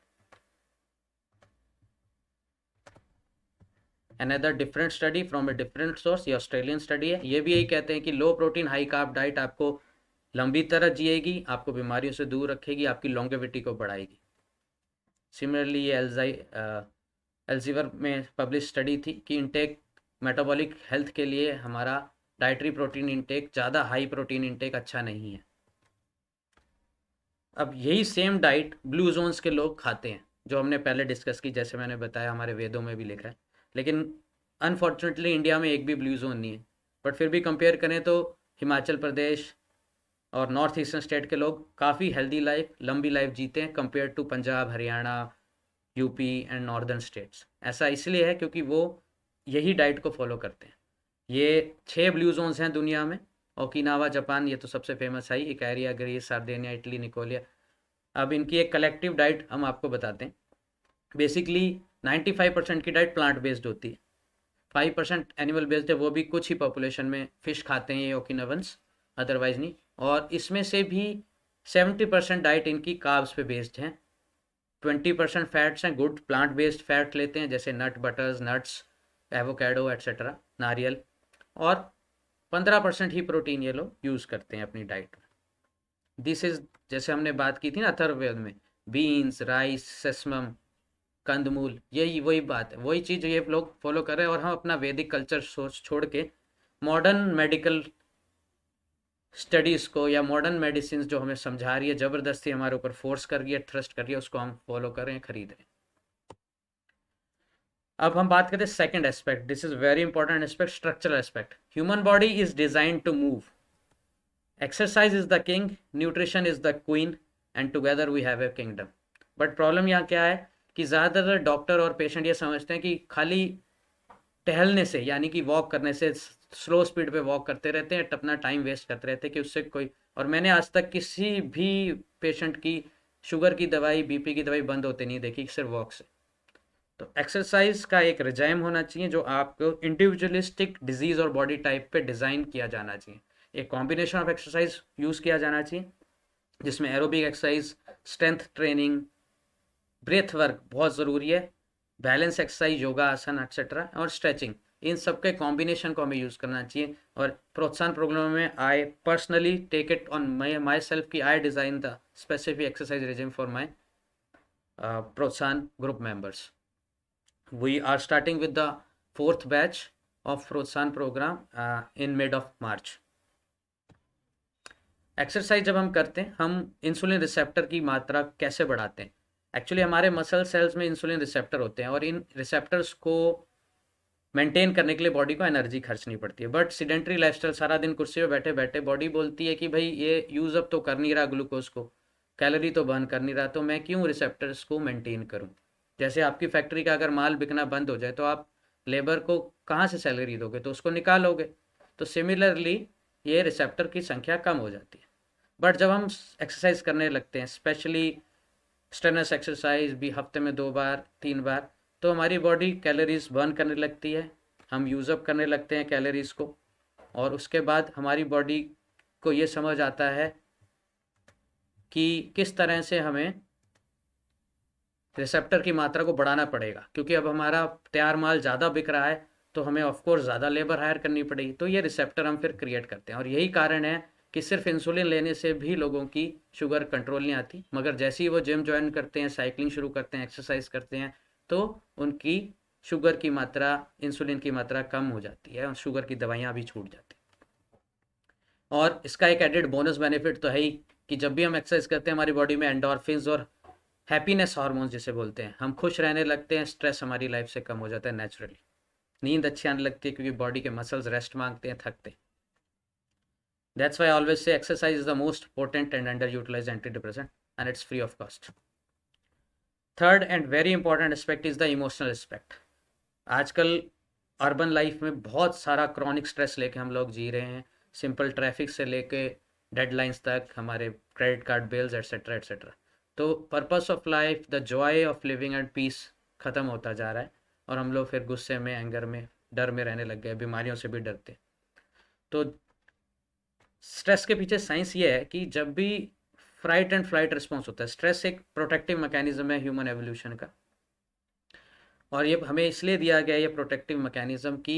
Another different study from a different source, ये ऑस्ट्रेलियन स्टडी है, ये भी यही कहते हैं कि लो प्रोटीन हाई कार्ब डाइट आपको लंबी तरह जिएगी, आपको बीमारियों से दूर रखेगी, आपकी लॉन्गेविटी को बढ़ाएगी। सिमिलरली ये एल्जीवर में पब्लिश स्टडी थी कि इंटेक मेटाबॉलिक हेल्थ के लिए हमारा डाइटरी प्रोटीन इंटेक, ज़्यादा हाई प्रोटीन इंटेक अच्छा नहीं है। अब यही सेम डाइट ब्लू जोन्स के लोग खाते हैं, जो हमने पहले डिस्कस की, जैसे मैंने बताया हमारे वेदों में भी लिखा है। लेकिन अनफॉर्चुनेटली इंडिया में एक भी ब्लू जोन नहीं है। बट फिर भी कंपेयर करें तो हिमाचल प्रदेश और नॉर्थ ईस्टर्न स्टेट के लोग काफ़ी हेल्दी लाइफ, लंबी लाइफ जीते हैं compare to Punjab, Haryana, UP and northern states. ऐसा इसलिए है क्योंकि वो यही डाइट को फॉलो करते हैं। ये 6 ब्लू जोन्स हैं दुनिया में। ओकिनावा जापान, ये तो सबसे फेमस है ही, इकैरिया ग्रीस, सार्डिनिया इटली, निकोलिया। अब इनकी एक कलेक्टिव डाइट हम आपको बताते हैं। बेसिकली 95% की डाइट प्लांट बेस्ड होती है, 5% एनिमल बेस्ड है, वो भी कुछ ही पॉपुलेशन में फिश खाते हैं ये ओकिनावंस, अदरवाइज नहीं। और इसमें से भी 70% डाइट इनकी कार्ब्स पे बेस्ड हैं, 20% फैट्स हैं, गुड प्लांट बेस्ड फैट लेते हैं जैसे नट बटर्स, नट्स, एवोकाडो एट्सेट्रा, नारियल। और 15% ही प्रोटीन ये लोग यूज़ करते हैं अपनी डाइट में। दिस इज, जैसे हमने बात की थी ना अथर्ववेद में, बीन्स, राइस, सेसमम, कंदमूल, यही वही बात है, वही चीज़ ये लोग फॉलो कर रहे हैं। और हम अपना वैदिक कल्चर सोच छोड़ के मॉडर्न मेडिकल स्टडीज़ को या मॉडर्न मेडिसिन जो हमें समझा रही है, ज़बरदस्ती हमारे ऊपर फोर्स कर रही है, थ्रस्ट कर रही है, उसको हम फॉलो कर रहे हैं, खरीद रहे हैं। अब हम बात करते हैं second aspect, this is very important aspect, structural aspect. Human body is design to move, exercise is the king, nutrition is the queen, and together we have a kingdom. But problem यहाँ क्या है कि ज़्यादातर doctor और patient ये समझते हैं कि खाली टहलने से, यानी कि वॉक करने से, स्लो स्पीड पे वॉक करते रहते हैं, अपना टाइम वेस्ट करते रहते हैं कि उससे कोई। और मैंने आज तक किसी भी पेशेंट की शुगर की दवाई, बीपी की दवाई बंद होते नहीं देखी सिर्फ वॉक से। तो एक्सरसाइज का एक रिजाइम होना चाहिए जो आपको इंडिविजुअलिस्टिक डिजीज और बॉडी टाइप पे डिज़ाइन किया जाना चाहिए। एक कॉम्बिनेशन ऑफ एक्सरसाइज यूज़ किया जाना चाहिए जिसमें aerobic exercise, strength training, breath work बहुत ज़रूरी है, बैलेंस एक्सरसाइज, योगा आसन एक्सेट्रा, और स्ट्रेचिंग, इन सब के कॉम्बिनेशन को हमें यूज़ करना चाहिए। और प्रोत्साहन प्रोग्राम में I personally take it on myself कि I design the specific exercise regime for my Protsahan group members. We are starting with the fourth batch of Protsahan programme in mid of March। Exercise जब हम करते हैं, हम insulin receptor की मात्रा कैसे बढ़ाते हैं? एक्चुअली हमारे मसल सेल्स में इंसुलिन रिसेप्टर होते हैं और इन रिसेप्टर्स को मेंटेन करने के लिए बॉडी को एनर्जी खर्चनी पड़ती है। बट सीडेंट्री लाइफस्टाइल, सारा दिन कुर्सी पर बैठे बैठे बॉडी बोलती है कि भाई ये यूज़ अप तो कर नहीं रहा ग्लूकोज को, कैलोरी तो बर्न कर नहीं रहा, तो मैं क्यों रिसेप्टर्स को मेंटेन करूं? जैसे आपकी फैक्ट्री का अगर माल बिकना बंद हो जाए तो आप लेबर को कहाँ से सैलरी दोगे? तो उसको निकालोगे। तो सिमिलरली ये रिसेप्टर की संख्या कम हो जाती है। बट जब हम एक्सरसाइज करने लगते हैं, स्पेशली स्ट्रेनस एक्सरसाइज भी हफ्ते में 2 बार 3 बार, तो हमारी बॉडी कैलोरीज बर्न करने लगती है, हम यूज़अप करने लगते हैं कैलोरीज को। और उसके बाद हमारी बॉडी को ये समझ आता है कि किस तरह से हमें रिसेप्टर की मात्रा को बढ़ाना पड़ेगा, क्योंकि अब हमारा तैयार माल ज़्यादा बिक रहा है तो हमें ऑफकोर्स ज़्यादा लेबर हायर करनी पड़ेगी। तो ये रिसेप्टर हम फिर क्रिएट करते हैं। और यही कारण है कि सिर्फ इंसुलिन लेने से भी लोगों की शुगर कंट्रोल नहीं आती, मगर जैसे ही वो जिम ज्वाइन करते हैं, साइकिलिंग शुरू करते हैं, एक्सरसाइज करते हैं, तो उनकी शुगर की मात्रा, इंसुलिन की मात्रा कम हो जाती है और शुगर की दवाइयाँ भी छूट जाती हैं। और इसका एक एडेड बोनस बेनिफिट तो है ही कि जब भी हम एक्सरसाइज करते हैं हमारी बॉडी में एंडोर्फिन्स और हैप्पीनेस हार्मोन्स जिसे बोलते हैं, हम खुश रहने लगते हैं, स्ट्रेस हमारी लाइफ से कम हो जाता है नेचुरली, नींद अच्छी आने लगती है क्योंकि बॉडी के मसल्स रेस्ट मांगते हैं, थकते हैं। That's why I always say exercise is the most potent and under utilise anti depressant and it's free of cost. Third and very important aspect is the emotional aspect. आजकल urban life में बहुत सारा chronic stress लेके हम लोग जी रहे हैं, simple traffic से लेके डेडलाइंस तक, हमारे credit card bills etcetera etcetera. तो purpose of life, the joy of living and peace ख़त्म होता जा रहा है और हम लोग फिर गुस्से में, एंगर में, डर में रहने लग गए, बीमारियों से भी डरते। तो स्ट्रेस के पीछे साइंस ये है कि जब भी फ्राइट एंड फ्लाइट रिस्पॉन्स होता है, स्ट्रेस एक प्रोटेक्टिव मैकेनिज्म है ह्यूमन एवोल्यूशन का, और ये हमें इसलिए दिया गया है ये प्रोटेक्टिव मैकेनिज्म कि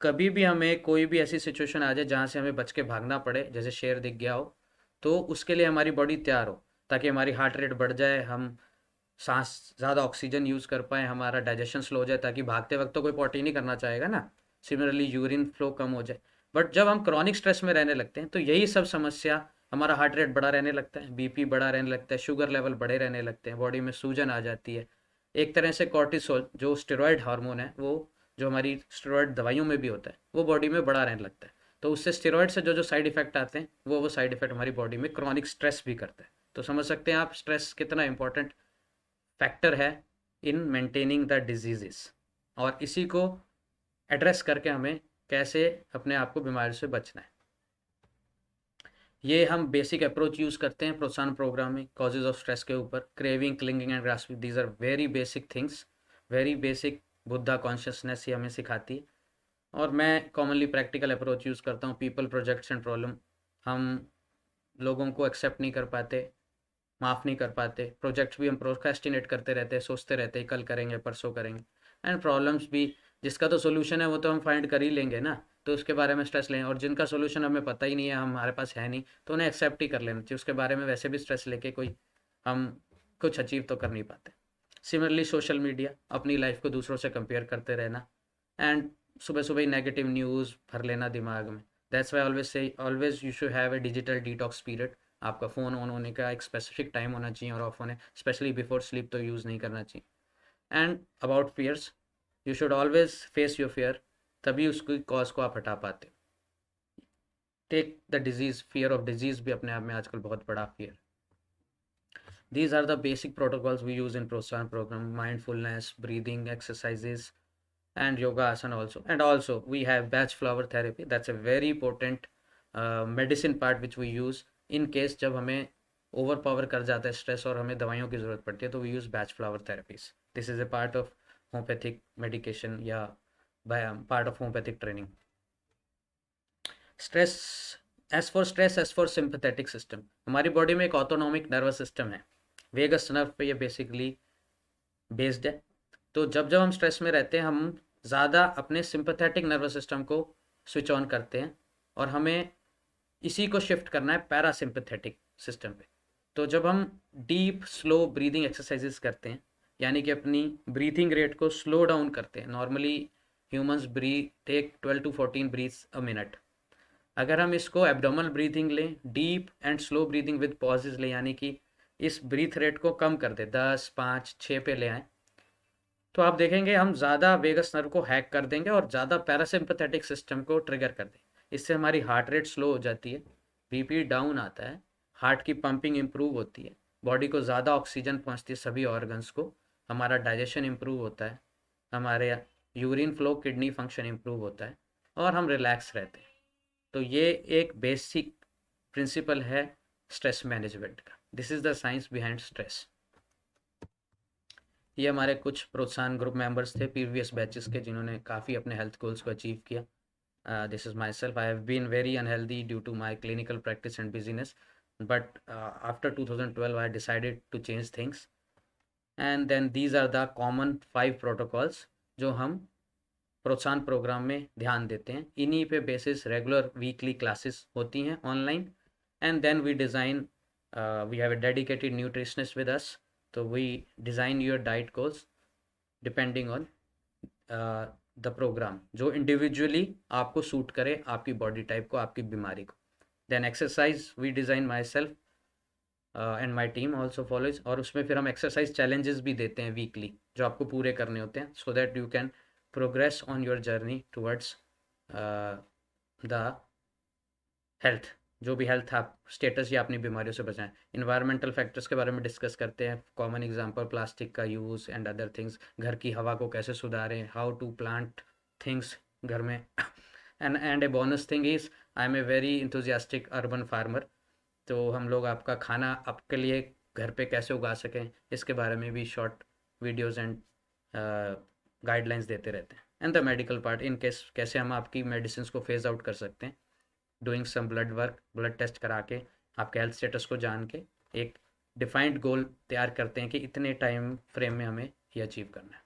कभी भी हमें कोई भी ऐसी सिचुएशन आ जाए जहाँ से हमें बच के भागना पड़े, जैसे शेर दिख गया हो, तो उसके लिए हमारी बॉडी तैयार हो, ताकि हमारी हार्ट रेट बढ़ जाए, हम सांस ज़्यादा ऑक्सीजन यूज़ कर पाएँ, हमारा डाइजेशन स्लो हो जाए, ताकि भागते वक्त तो कोई पॉटी नहीं करना चाहेगा ना, सिमिलरली यूरिन फ्लो कम हो जाए। बट जब हम क्रॉनिक स्ट्रेस में रहने लगते हैं तो यही सब समस्या, हमारा हार्ट रेट बढ़ा रहने लगता है, बीपी बढ़ा रहने लगता है, शुगर लेवल बढ़े रहने लगते हैं, बॉडी में सूजन आ जाती है। एक तरह से कॉर्टिसोल जो स्टेरॉयड हार्मोन है, वो जो हमारी स्टेरॉयड दवाइयों में भी होता है, वो बॉडी में बढ़ा रहने लगता है। तो उससे स्टेरॉयड से जो जो साइड इफेक्ट आते हैं, वो साइड इफेक्ट हमारी बॉडी में क्रॉनिक स्ट्रेस भी करता है। तो समझ सकते हैं आप स्ट्रेस कितना इंपॉर्टेंट फैक्टर है इन मेंटेनिंग द डिजीजेस, और इसी को एड्रेस करके हमें कैसे अपने आप को बीमारी से बचना है, ये हम बेसिक अप्रोच यूज़ करते हैं प्रोत्साहन प्रोग्राम में, कॉजेज ऑफ स्ट्रेस के ऊपर, craving, clinging and grasping, these are very basic things, very basic Buddha consciousness ही हमें सिखाती है। और मैं कॉमनली प्रैक्टिकल अप्रोच यूज़ करता हूँ, पीपल, प्रोजेक्ट्स एंड प्रॉब्लम। हम लोगों को एक्सेप्ट नहीं कर पाते, माफ़ नहीं कर पाते, प्रोजेक्ट्स भी हम प्रोक्रेस्टिनेट करते रहते हैं, सोचते रहते हैं कल करेंगे, परसों करेंगे, एंड प्रॉब्लम्स भी जिसका तो सोल्यूशन है वो तो हम फाइंड कर ही लेंगे ना, तो उसके बारे में स्ट्रेस लें, और जिनका सोल्यूशन हमें पता ही नहीं है, हमारे पास है नहीं, तो उन्हें एक्सेप्ट ही कर लेना चाहिए। उसके बारे में वैसे भी स्ट्रेस लेके कोई हम कुछ अचीव तो कर नहीं पाते। सिमिलरली सोशल मीडिया, अपनी लाइफ को दूसरों से कंपेयर करते रहना, एंड सुबह सुबह ही नेगेटिव न्यूज़ भर लेना दिमाग में। That's why always say always you should have a digital detox period. आपका फ़ोन ऑन होने का एक स्पेसिफिक टाइम होना चाहिए और ऑफ होने, स्पेशली बिफोर स्लीप तो यूज़ नहीं करना चाहिए। And about fears, you should always face your fear, तभी उसकी कॉज को आप हटा पाते। Take the disease, fear of disease भी अपने आप में आजकल बहुत बड़ा fear. These are the basic protocols we use in Prosan program: mindfulness, breathing exercises, and yoga asana also. And also we have batch flower therapy. That's a very important medicine part which we use in case जब हमें over power कर जाता है stress और हमें दवाइयों की ज़रूरत पड़ती है, तो we use Bach flower therapies. This is a part of homeopathic medication या part of homeopathic training. Stress, as for sympathetic system, हमारी बॉडी में एक ऑटोनॉमिक नर्वस सिस्टम है, वेगस नर्व पे ये बेसिकली बेस्ड है। तो जब जब हम स्ट्रेस में रहते हैं, हम ज़्यादा अपने सिंपैथेटिक नर्वस सिस्टम को स्विच ऑन करते हैं, और हमें इसी को शिफ्ट करना है पैरासिम्पैथेटिक सिस्टम पे। तो जब हम डीप स्लो ब्रीदिंग एक्सरसाइजेस करते हैं, यानी कि अपनी ब्रीथिंग रेट को स्लो डाउन करते हैं, normally humans breathe take 12 to 14 breaths a minute. अगर हम इसको एब्डोमल ब्रीथिंग लें, deep and slow breathing with pauses लें, यानी कि इस ब्रीथ रेट को कम कर दें, 10, 5, 6 पे ले आएँ, तो आप देखेंगे हम ज़्यादा वेगस नर्व को हैक कर देंगे और ज़्यादा पैरासिम्पैथेटिक सिस्टम को ट्रिगर कर देंगे। इससे हमारी हार्ट रेट स्लो हो जाती है, बीपी डाउन आता है, हार्ट की पंपिंग इम्प्रूव होती है, बॉडी को ज़्यादा ऑक्सीजन पहुंचती है सभी ऑर्गन्स को, हमारा डाइजेशन इम्प्रूव होता है, हमारे urine flow, kidney function improve होता है, और हम रिलैक्स रहते हैं। तो ये एक बेसिक प्रिंसिपल है स्ट्रेस मैनेजमेंट का। This is the science behind stress. ये हमारे कुछ प्रोत्साहन ग्रुप मेंबर्स थे प्रीवियस बैचेस के, जिन्होंने काफ़ी अपने हेल्थ गोल्स को अचीव किया। This is myself, I have been very unhealthy due to my clinical practice and business, but after 2012 I decided to change things, and then these are the common 5 protocols जो हम प्रोत्साहन programme में ध्यान देते हैं। इन्हीं पे basis regular weekly classes होती हैं online, and then we design, we have a dedicated nutritionist with us, तो we design your diet goals depending on the programme, जो इंडिविजुअली आपको सूट करे, आपकी बॉडी टाइप को, आपकी बीमारी को। Then exercise we design myself and my team also follows, और उसमें फिर हम एक्सरसाइज चैलेंजेस भी देते हैं वीकली, जो आपको पूरे करने होते हैं, so that you can progress on your journey towards the health, जो भी हेल्थ आप स्टेटस या अपनी बीमारियों से बचाएं। इन्वायरमेंटल फैक्टर्स के बारे में डिस्कस करते हैं, कॉमन एग्जांपल प्लास्टिक का यूज़ एंड अदर थिंग्स, घर की हवा को कैसे सुधारें, हाउ टू प्लांट थिंग्स घर में। And a bonus thing is, I am a very enthusiastic urban farmer, तो हम लोग आपका खाना आपके लिए घर पे कैसे उगा सकें, इसके बारे में भी शॉर्ट वीडियोज़ एंड गाइडलाइंस देते रहते हैं। And the medical part, in case कैसे हम आपकी मेडिसिन को फेज आउट कर सकते हैं, doing some blood work, blood test करा के आपके हेल्थ स्टेटस को जान के एक डिफाइंड गोल तैयार करते हैं कि इतने टाइम फ्रेम में हमें ये अचीव करना है।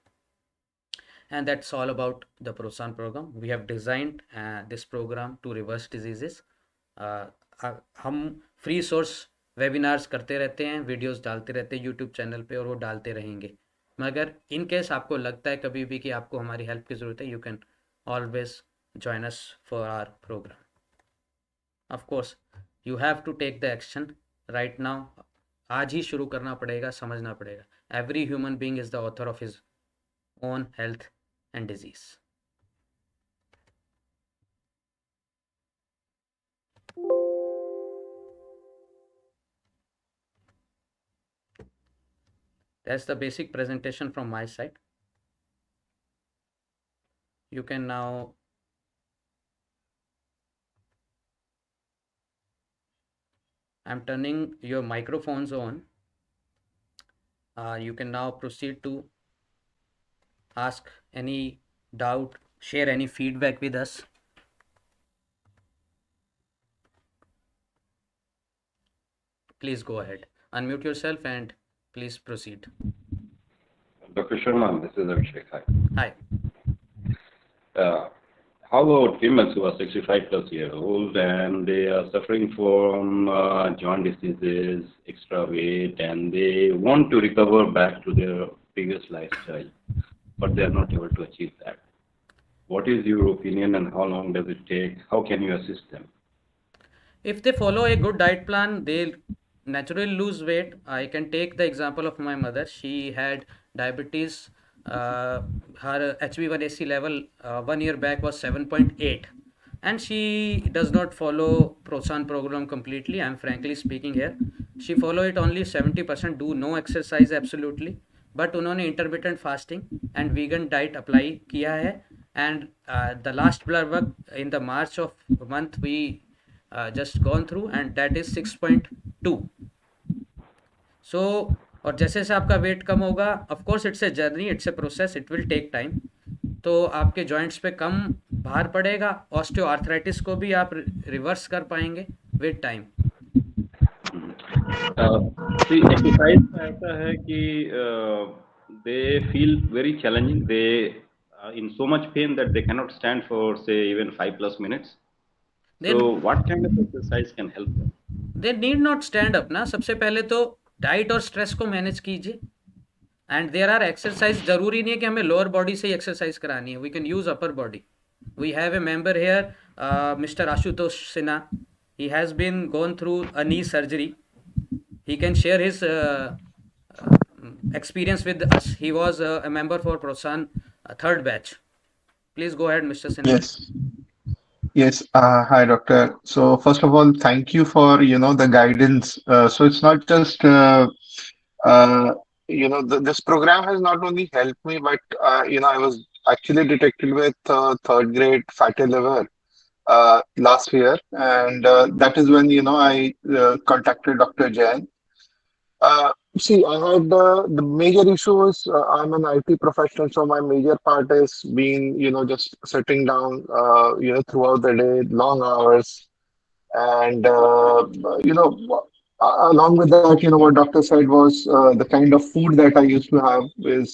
And that's all about the Protsahan programme. We have designed this programme to reverse diseases. हम फ्री सोर्स वेबिनार्स करते रहते हैं, वीडियोस डालते रहते हैं यूट्यूब चैनल पे, और वो डालते रहेंगे। मगर इन केस आपको लगता है कभी भी कि आपको हमारी हेल्प की ज़रूरत है, you can always join us for our program. Of course you have to take the action right now, आज ही शुरू करना पड़ेगा, समझना पड़ेगा। Every human being is the author of his own health and disease. That's the basic presentation from my side. You can now I'm turning your microphones on. You can now proceed to ask any doubt, share any feedback with us. Please go ahead. Unmute yourself and please proceed. Dr. Sharma, this is Abhishek. Hi. Hi. How about females who are 65 plus year old and they are suffering from joint diseases, extra weight, and they want to recover back to their previous lifestyle, but they are not able to achieve that? What is your opinion and how long does it take? How can you assist them? If they follow a good diet plan, they'll naturally lose weight. I can take the example of my mother. She had diabetes. Her HbA1c level 1 year back was 7.8, and she does not follow Prosan program completely. I'm frankly speaking here. She follow it only 70%. Do no exercise absolutely, but उन्होंने intermittent fasting and vegan diet apply किया है. And the last blood work in the March of month we just gone through and that is 6.2. So और जैसे जैसे आपका weight कम होगा, of course it's a journey, it's a process, it will take time. तो आपके joints पे कम भार पड़ेगा, ऑस्टियो आर्थराइटिस को भी आप रिवर्स कर पाएंगे with time. Uh, See, exercise का ऐसा है कि they feel very challenging. They are in so much pain that they cannot stand for say even 5 plus minutes. So, then what kind of exercise can help them? They need not stand up ना. सबसे पहले तो diet और stress को manage कीजिए. And there are exercise, जरूरी नहीं है कि हमें लोअर बॉडी से ही एक्सरसाइज करानी है. We can use upper body. We have a member here, mister Ashutosh Sinha. He has been gone through a knee surgery. He can share his experience with us. He was a member for Prosan third batch. Please go ahead, Mr. Sinha. Yes, yes. Hi, doctor. So first of all, thank you for, the guidance. So it's not just, uh, this program has not only helped me, but, I was actually detected with third grade fatty liver last year. And that is when, I contacted Dr. Jain. See, I had the major issue was I'm an IT professional, so my major part is being, just sitting down, throughout the day, long hours, and along with that, what doctor said was the kind of food that I used to have is,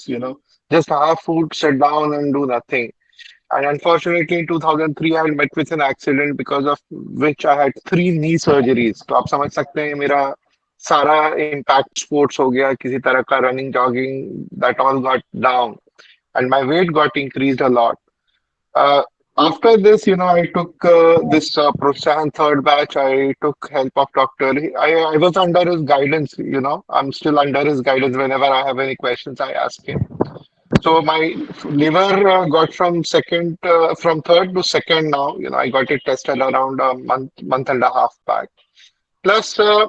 just have food, sit down, and do nothing. And unfortunately, in 2003, I had met with an accident because of which I had three knee surgeries. तो आप समझ सकते हैं मेरा सारा impact sports हो गया किसी तरह का running, jogging, that all got down, and my weight got increased a lot. Uh, After this, I took this Prosan third batch. I took help of doctor. I was under his guidance. I'm still under his guidance. Whenever I have any questions, I ask him. So my liver got from third to second now. I got it tested around a month and a half back. Plus, I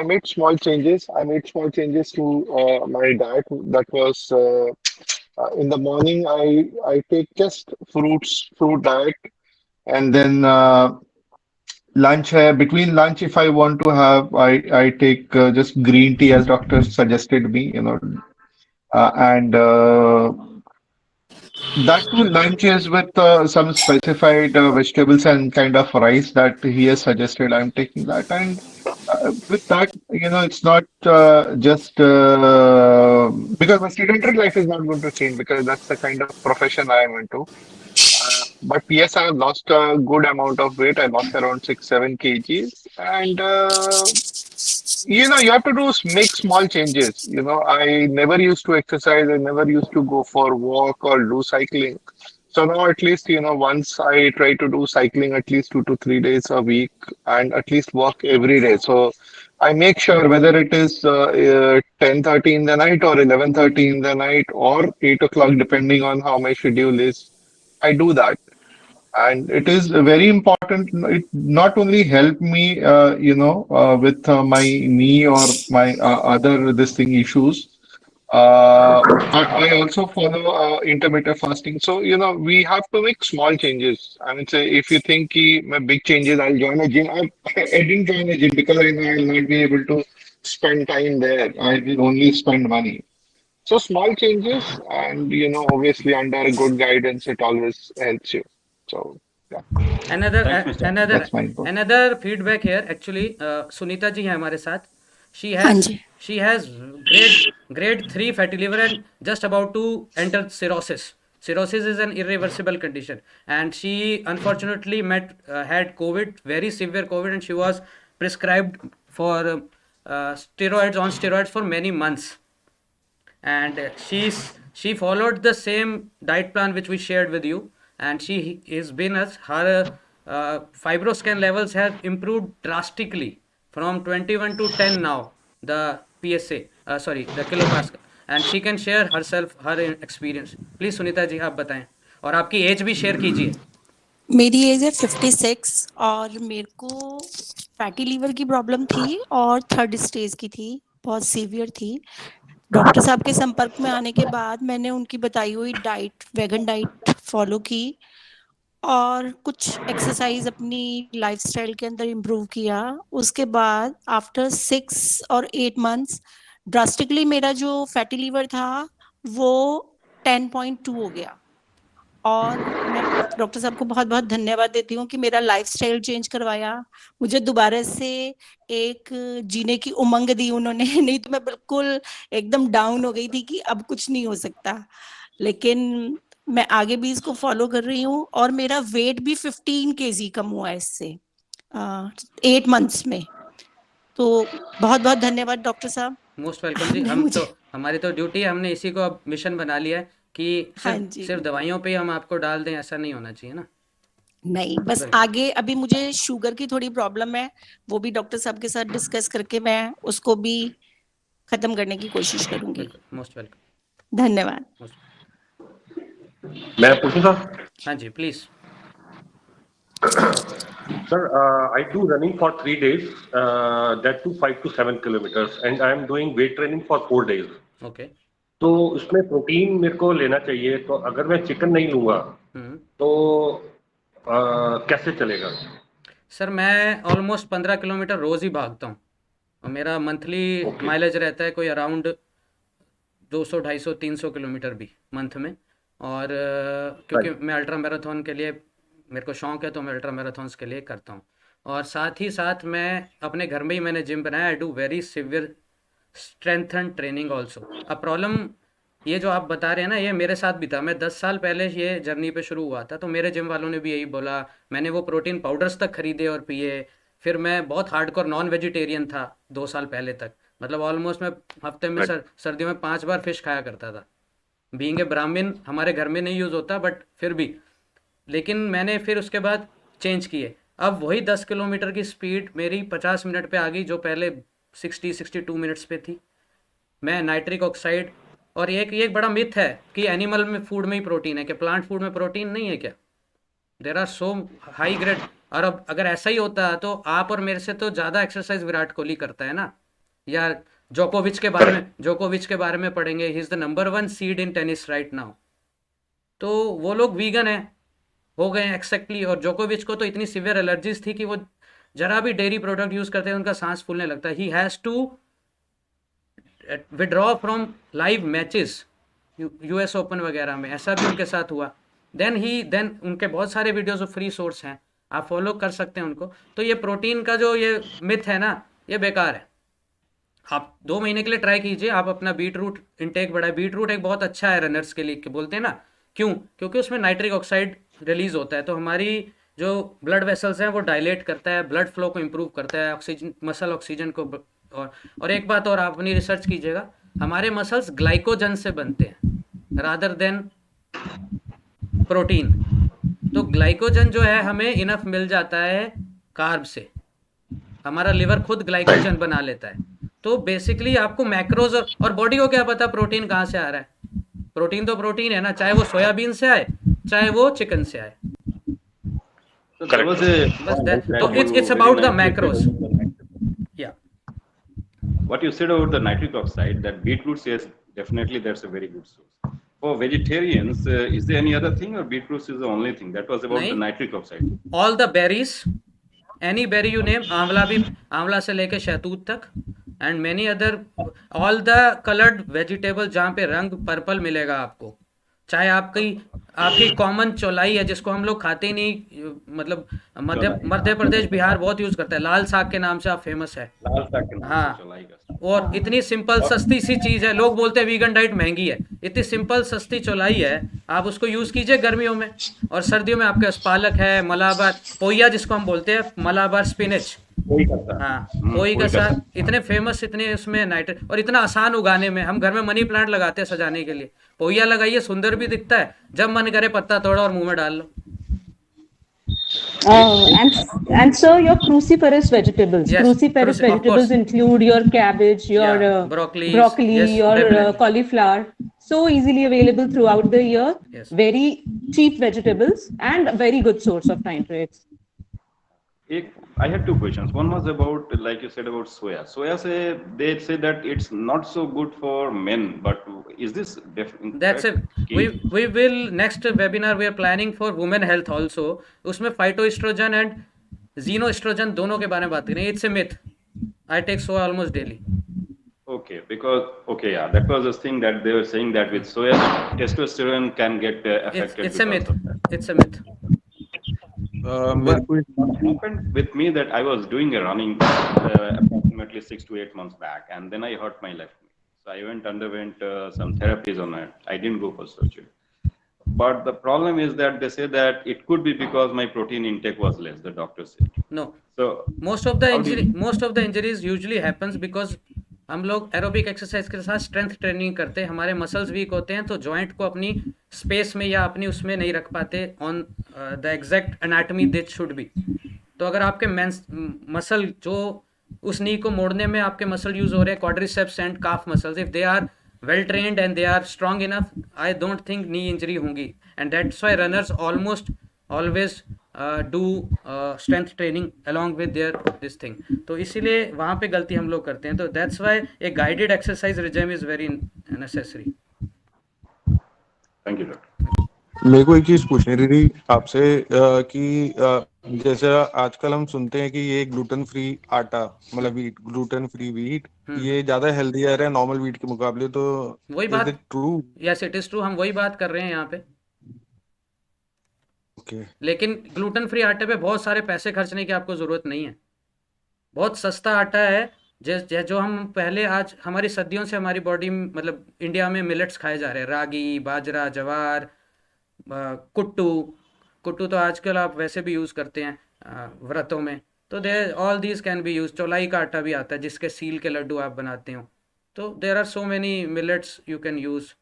made small changes. I made small changes to my diet. That was in the morning. I take just fruit diet, and then lunch. Between lunch, if I want to have, I take just green tea as doctor suggested me. And that too, lunch is with some specified vegetables and kind of rice that he has suggested. I'm taking that, and with that, it's not just because my sedentary life is not going to change because that's the kind of profession I am into. But yes, I have lost a good amount of weight. I lost around 6, 7 kgs, and you have to make small changes. I never used to exercise. I never used to go for walk or do cycling. So now at least, once I try to do cycling at least 2 to 3 days a week and at least walk every day. So I make sure whether it is 10:30 in the night or 11:30 in the night or 8 o'clock, depending on how my schedule is, I do that. And it is very important. It not only help me, with my knee or my other this thing issues. I also follow intermittent fasting. So, we have to make small changes. I mean, say if you think my big changes, I'll join a gym. I didn't join a gym because I know I'll not be able to spend time there. I will only spend money. So small changes, and obviously under good guidance, it always helps you. So yeah, Another Thanks, Mr. another that's my input. another feedback here. Actually, Sunita ji है हमारे साथ. She हाँ has जी। she has grade 3 fatty liver and just about to enter cirrhosis. Cirrhosis is an irreversible condition, and she unfortunately had COVID, very severe COVID, and she was prescribed for steroids, on steroids for many months. And she followed the same diet plan which we shared with you, and she is been as her fibroscan levels have improved drastically from 21 to 10 now, the PSA, sorry, the kilopascal, and she can share herself her experience. Please Sunita ji आप बताएं, और आपकी as भी share कीजिए। मेरी as है 56 और मेरे को फैटी लीवर की प्रॉब्लम थी और 3rd स्टेज की थी, बहुत सीवियर थी। डॉक्टर साहब के संपर्क में आने के बाद मैंने उनकी बताई हुई डाइट, वेगन डाइट फॉलो की और कुछ एक्सरसाइज अपनी लाइफस्टाइल के अंदर इम्प्रूव किया। उसके बाद आफ्टर 6 और 8 मंथ्स ड्रास्टिकली मेरा जो फैटी लीवर था वो 10.2 हो गया। और मैं डॉक्टर साहब को बहुत बहुत धन्यवाद देती हूँ कि मेरा लाइफस्टाइल चेंज करवाया, मुझे दोबारा से एक जीने की उमंग दी उन्होंने। नहीं तो मैं बिल्कुल एकदम डाउन हो गई थी कि अब कुछ नहीं हो सकता। लेकिन मैं आगे भी इसको फॉलो कर रही हूँ और मेरा वेट भी 15 kg कम हुआ है इससे 8 मंथ्स में। तो बहुत बहुत धन्यवाद डॉक्टर साहब। मोस्ट वेलकम जी। आपने हम तो, मुझे हमारी तो ड्यूटी है, हमने इसी को अब मिशन बना लिया है कि हाँ सिर्फ जी सिर्फ दवाइयों पे ही हम आपको डाल दें, ऐसा नहीं होना चाहिए ना। नहीं, बस बिल्कुल आगे अभी मुझे शुगर की थोड़ी प्रॉब्लम है, वो भी डॉक्टर साहब के साथ डिस्कस करके मैं उसको भी खत्म करने की कोशिश करूंगी। बिल्कुल, मोस्ट वेलकम, धन्यवाद। मोस्ट। मैं पूछूं सर? हाँ जी please. Sir, I do running for 3 days, that too 5 to 7 kilometers, and I am doing weight training for 4 days. Okay. तो उसमें प्रोटीन मेरे को लेना चाहिए, तो अगर मैं चिकन नहीं लूंगा तो कैसे चलेगा? सर मैं ऑलमोस्ट 15 किलोमीटर रोज ही भागता हूँ, और मेरा मंथली माइलेज रहता है कोई अराउंड 200, 250, 300 किलोमीटर भी मंथ में। और क्योंकि मैं अल्ट्रा मैराथन के लिए, मेरे को शौक है, तो मैं अल्ट्रा मैराथन्स के लिए करता हूँ। और साथ ही साथ मैं अपने घर में ही मैंने जिम बनाया। I do very severe strength and training also. अब प्रॉब्लम ये जो आप बता रहे हैं ना, ये मेरे साथ भी था। मैं 10 साल पहले ये जर्नी पे शुरू हुआ था, तो मेरे जिम वालों ने भी यही बोला। मैंने वो प्रोटीन पाउडर्स तक खरीदे और पिए। फिर मैं बहुत हार्डकोर नॉन वेजिटेरियन था 2 साल पहले तक। मतलब ऑलमोस्ट मैं हफ्ते में सर्दियों में 5 बार फिश खाया करता था। बीइंग ए ब्राह्मण हमारे घर में नहीं यूज़ होता, बट फिर भी। लेकिन मैंने फिर उसके बाद चेंज किए। अब वही 10 किलोमीटर की स्पीड मेरी 50 मिनट पे आ गई, जो पहले 62 मिनट्स पे थी। मैं नाइट्रिक ऑक्साइड, और एक बड़ा मिथ है कि एनिमल में फूड में ही प्रोटीन है, कि प्लांट फूड में प्रोटीन नहीं है क्या? There are so high grade. और अब अगर ऐसा ही होता तो आप और मेरे से तो ज़्यादा एक्सरसाइज विराट कोहली करता है ना। या जोकोविच के बारे में पढ़ेंगे, he is the number 1 seed in tennis right now. तो वो लोग वीगन है हो गए एक्सेक्टली। और जोकोविच को तो इतनी सीवियर एलर्जीज थी कि वो जरा भी डेयरी प्रोडक्ट यूज़ करते हैं उनका सांस फूलने लगता है। He has to withdraw from live matches, US open वगैरह में ऐसा भी उनके साथ हुआ। देन उनके बहुत सारे वीडियोस फ्री सोर्स हैं, आप फॉलो कर सकते हैं उनको। तो ये प्रोटीन का जो ये मिथ है ना, ये बेकार है। आप 2 महीने के लिए ट्राई कीजिए, आप अपना बीट रूट इंटेक बढ़ाए। बीट रूट एक बहुत अच्छा है रनर्स के लिए, बोलते हैं ना, क्यों? क्योंकि उसमें नाइट्रिक ऑक्साइड रिलीज होता है, तो हमारी जो ब्लड वेसल्स हैं वो डायलेट करता है, ब्लड फ्लो को इम्प्रूव करता है, ऑक्सीजन, मसल ऑक्सीजन को। और एक बात और, आप अपनी रिसर्च कीजिएगा, हमारे मसल्स ग्लाइकोजन से बनते हैं रादर देन प्रोटीन। तो ग्लाइकोजन जो है हमें इनफ मिल जाता है कार्ब से, हमारा लिवर खुद ग्लाइकोजन बना लेता है। तो बेसिकली आपको मैक्रोज, और बॉडी को क्या पता प्रोटीन कहाँ से आ रहा है? प्रोटीन तो प्रोटीन है ना, चाहे वो सोयाबीन से आए चाहे वो चिकन से आए। So there was a बस तो it's about the macros. Yeah. what you said about the nitric oxide, that beetroot, yes, definitely that's a very good source. For vegetarians, is there any other thing, or beetroot is the only thing? That was about नहीं, the nitric oxide. all the berries, any berry you name, आंवला से लेके शहतूत तक, and many other, all the colored vegetable जहाँ पे रंग purple मिलेगा आपको, चाहे आपकी कॉमन चौलाई है जिसको हम लोग खाते ही नहीं, मतलब मध्य चौलाई, मध्य हाँ, प्रदेश बिहार बहुत यूज करता है, लाल साग के नाम से आप फेमस है। लाल साग के नाम से हाँ, चौलाई का। और इतनी सिंपल और सस्ती सी चीज है, लोग बोलते हैं वीगन डाइट महंगी है, इतनी सिंपल सस्ती चौलाई है, आप उसको यूज कीजिए गर्मियों में। और सर्दियों में आपके पास पालक है, मलाबार पोइया जिसको हम बोलते हैं, मलाबार स्पिनच। वही करता है। हाँ, पोई का वही करता साग है। इतने फेमस, इतने उसमें नाइट्रेट, और इतना आसान उगाने में। हम घर में मनी प्लांट लगाते हैं सजाने के लिए, पोइया लगाइए, सुंदर भी दिखता है, जब मन करे पत्ता तोड़ो और मुंह में डाल लो। एक एक And sir, your cruciferous vegetables. Yes, Cruciferous of course, vegetables include your cabbage, या your broccolis, broccoli, yes your definitely, cauliflower. So easily available throughout the year. Yes. Very cheap vegetables and a very good source of nitrates. I had two questions. One was about, like you said, about soya. They say that it's not so good for men, but is this That's a correct we case? we will next webinar we are planning for women health also, उसमें phytoestrogen and xenoestrogen दोनों के बारे में बात करेंगे। It's a myth, I take soya almost daily. Okay, yeah, that was the thing that they were saying that with soya, testosterone can get affected it's a because myth, of that. It's a myth. मेरे But को what happened with me that I was doing a running approximately 6 to 8 months back, and then I hurt my left knee. So I underwent some therapies on it. I didn't go for surgery. But the problem is that they say that it could be because my protein intake was less, the doctor said. No, So how do you, most of the injuries usually happens because हम लोग aerobic exercise के साथ strength training करते हैं, हमारे muscles weak होते हैं, तो जॉइंट को अपनी स्पेस में या अपनी उसमें नहीं रख पाते on the exact anatomy that should be. तो अगर आपके मसल जो उस नी को मोड़ने में आपके मसल यूज हो रहे हैं, quadriceps and calf muscles, if they are well trained and they are strong enough, I don't think knee injury होंगी। And that's why runners almost always do strength training along with their this thing. तो इसीलिए वहाँ पे गलती हम लोग करते हैं। तो that's why A guided exercise regime is very necessary. thank you, doctor. मेरे को एक चीज पूछनी थी आपसे कि जैसे आजकल हम सुनते हैं कि ये ग्लूटेन फ्री आटा, मतलब वीट, ग्लूटेन फ्री वीट, ये ज्यादा हेल्दियर है नॉर्मल वीट के मुकाबले, तो वही इज बात, it true? Yes it is true, हम वही बात कर रहे हैं यहाँ पे। ओके। लेकिन ग्लूटेन फ्री आटे पे बहुत सारे पैसे खर्चने की आपको ज़रूरत नहीं है, बहुत सस्ता आटा है। जो हम पहले, आज हमारी सदियों से हमारी बॉडी, मतलब इंडिया में मिलेट्स खाए जा रहे हैं, रागी, बाजरा, जवार, कुट्टू। कुट्टू तो आजकल आप वैसे भी यूज़ करते हैं व्रतों में। तो there all these can be use. चौलाई का आटा भी आता है जिसके सील के लड्डू आप बनाते हो। तो there are so many millets you can use.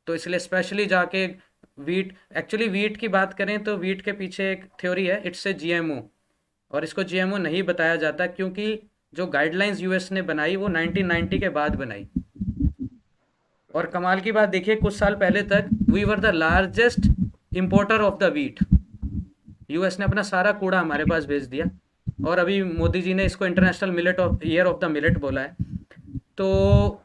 तो इसलिए स्पेशली जाके वीट, एक्चुअली वीट की बात करें तो वीट के पीछे एक थ्योरी है, इट्स ए जीएमओ। और इसको जीएमओ नहीं बताया जाता क्योंकि जो गाइडलाइंस यूएस ने बनाई वो 1990 के बाद बनाई। और कमाल की बात देखिए, कुछ साल पहले तक we were the largest importer of the wheat. US ने अपना सारा कूड़ा हमारे पास भेज दिया, और अभी मोदी जी ने इसको international millet of year of the millet बोला है। तो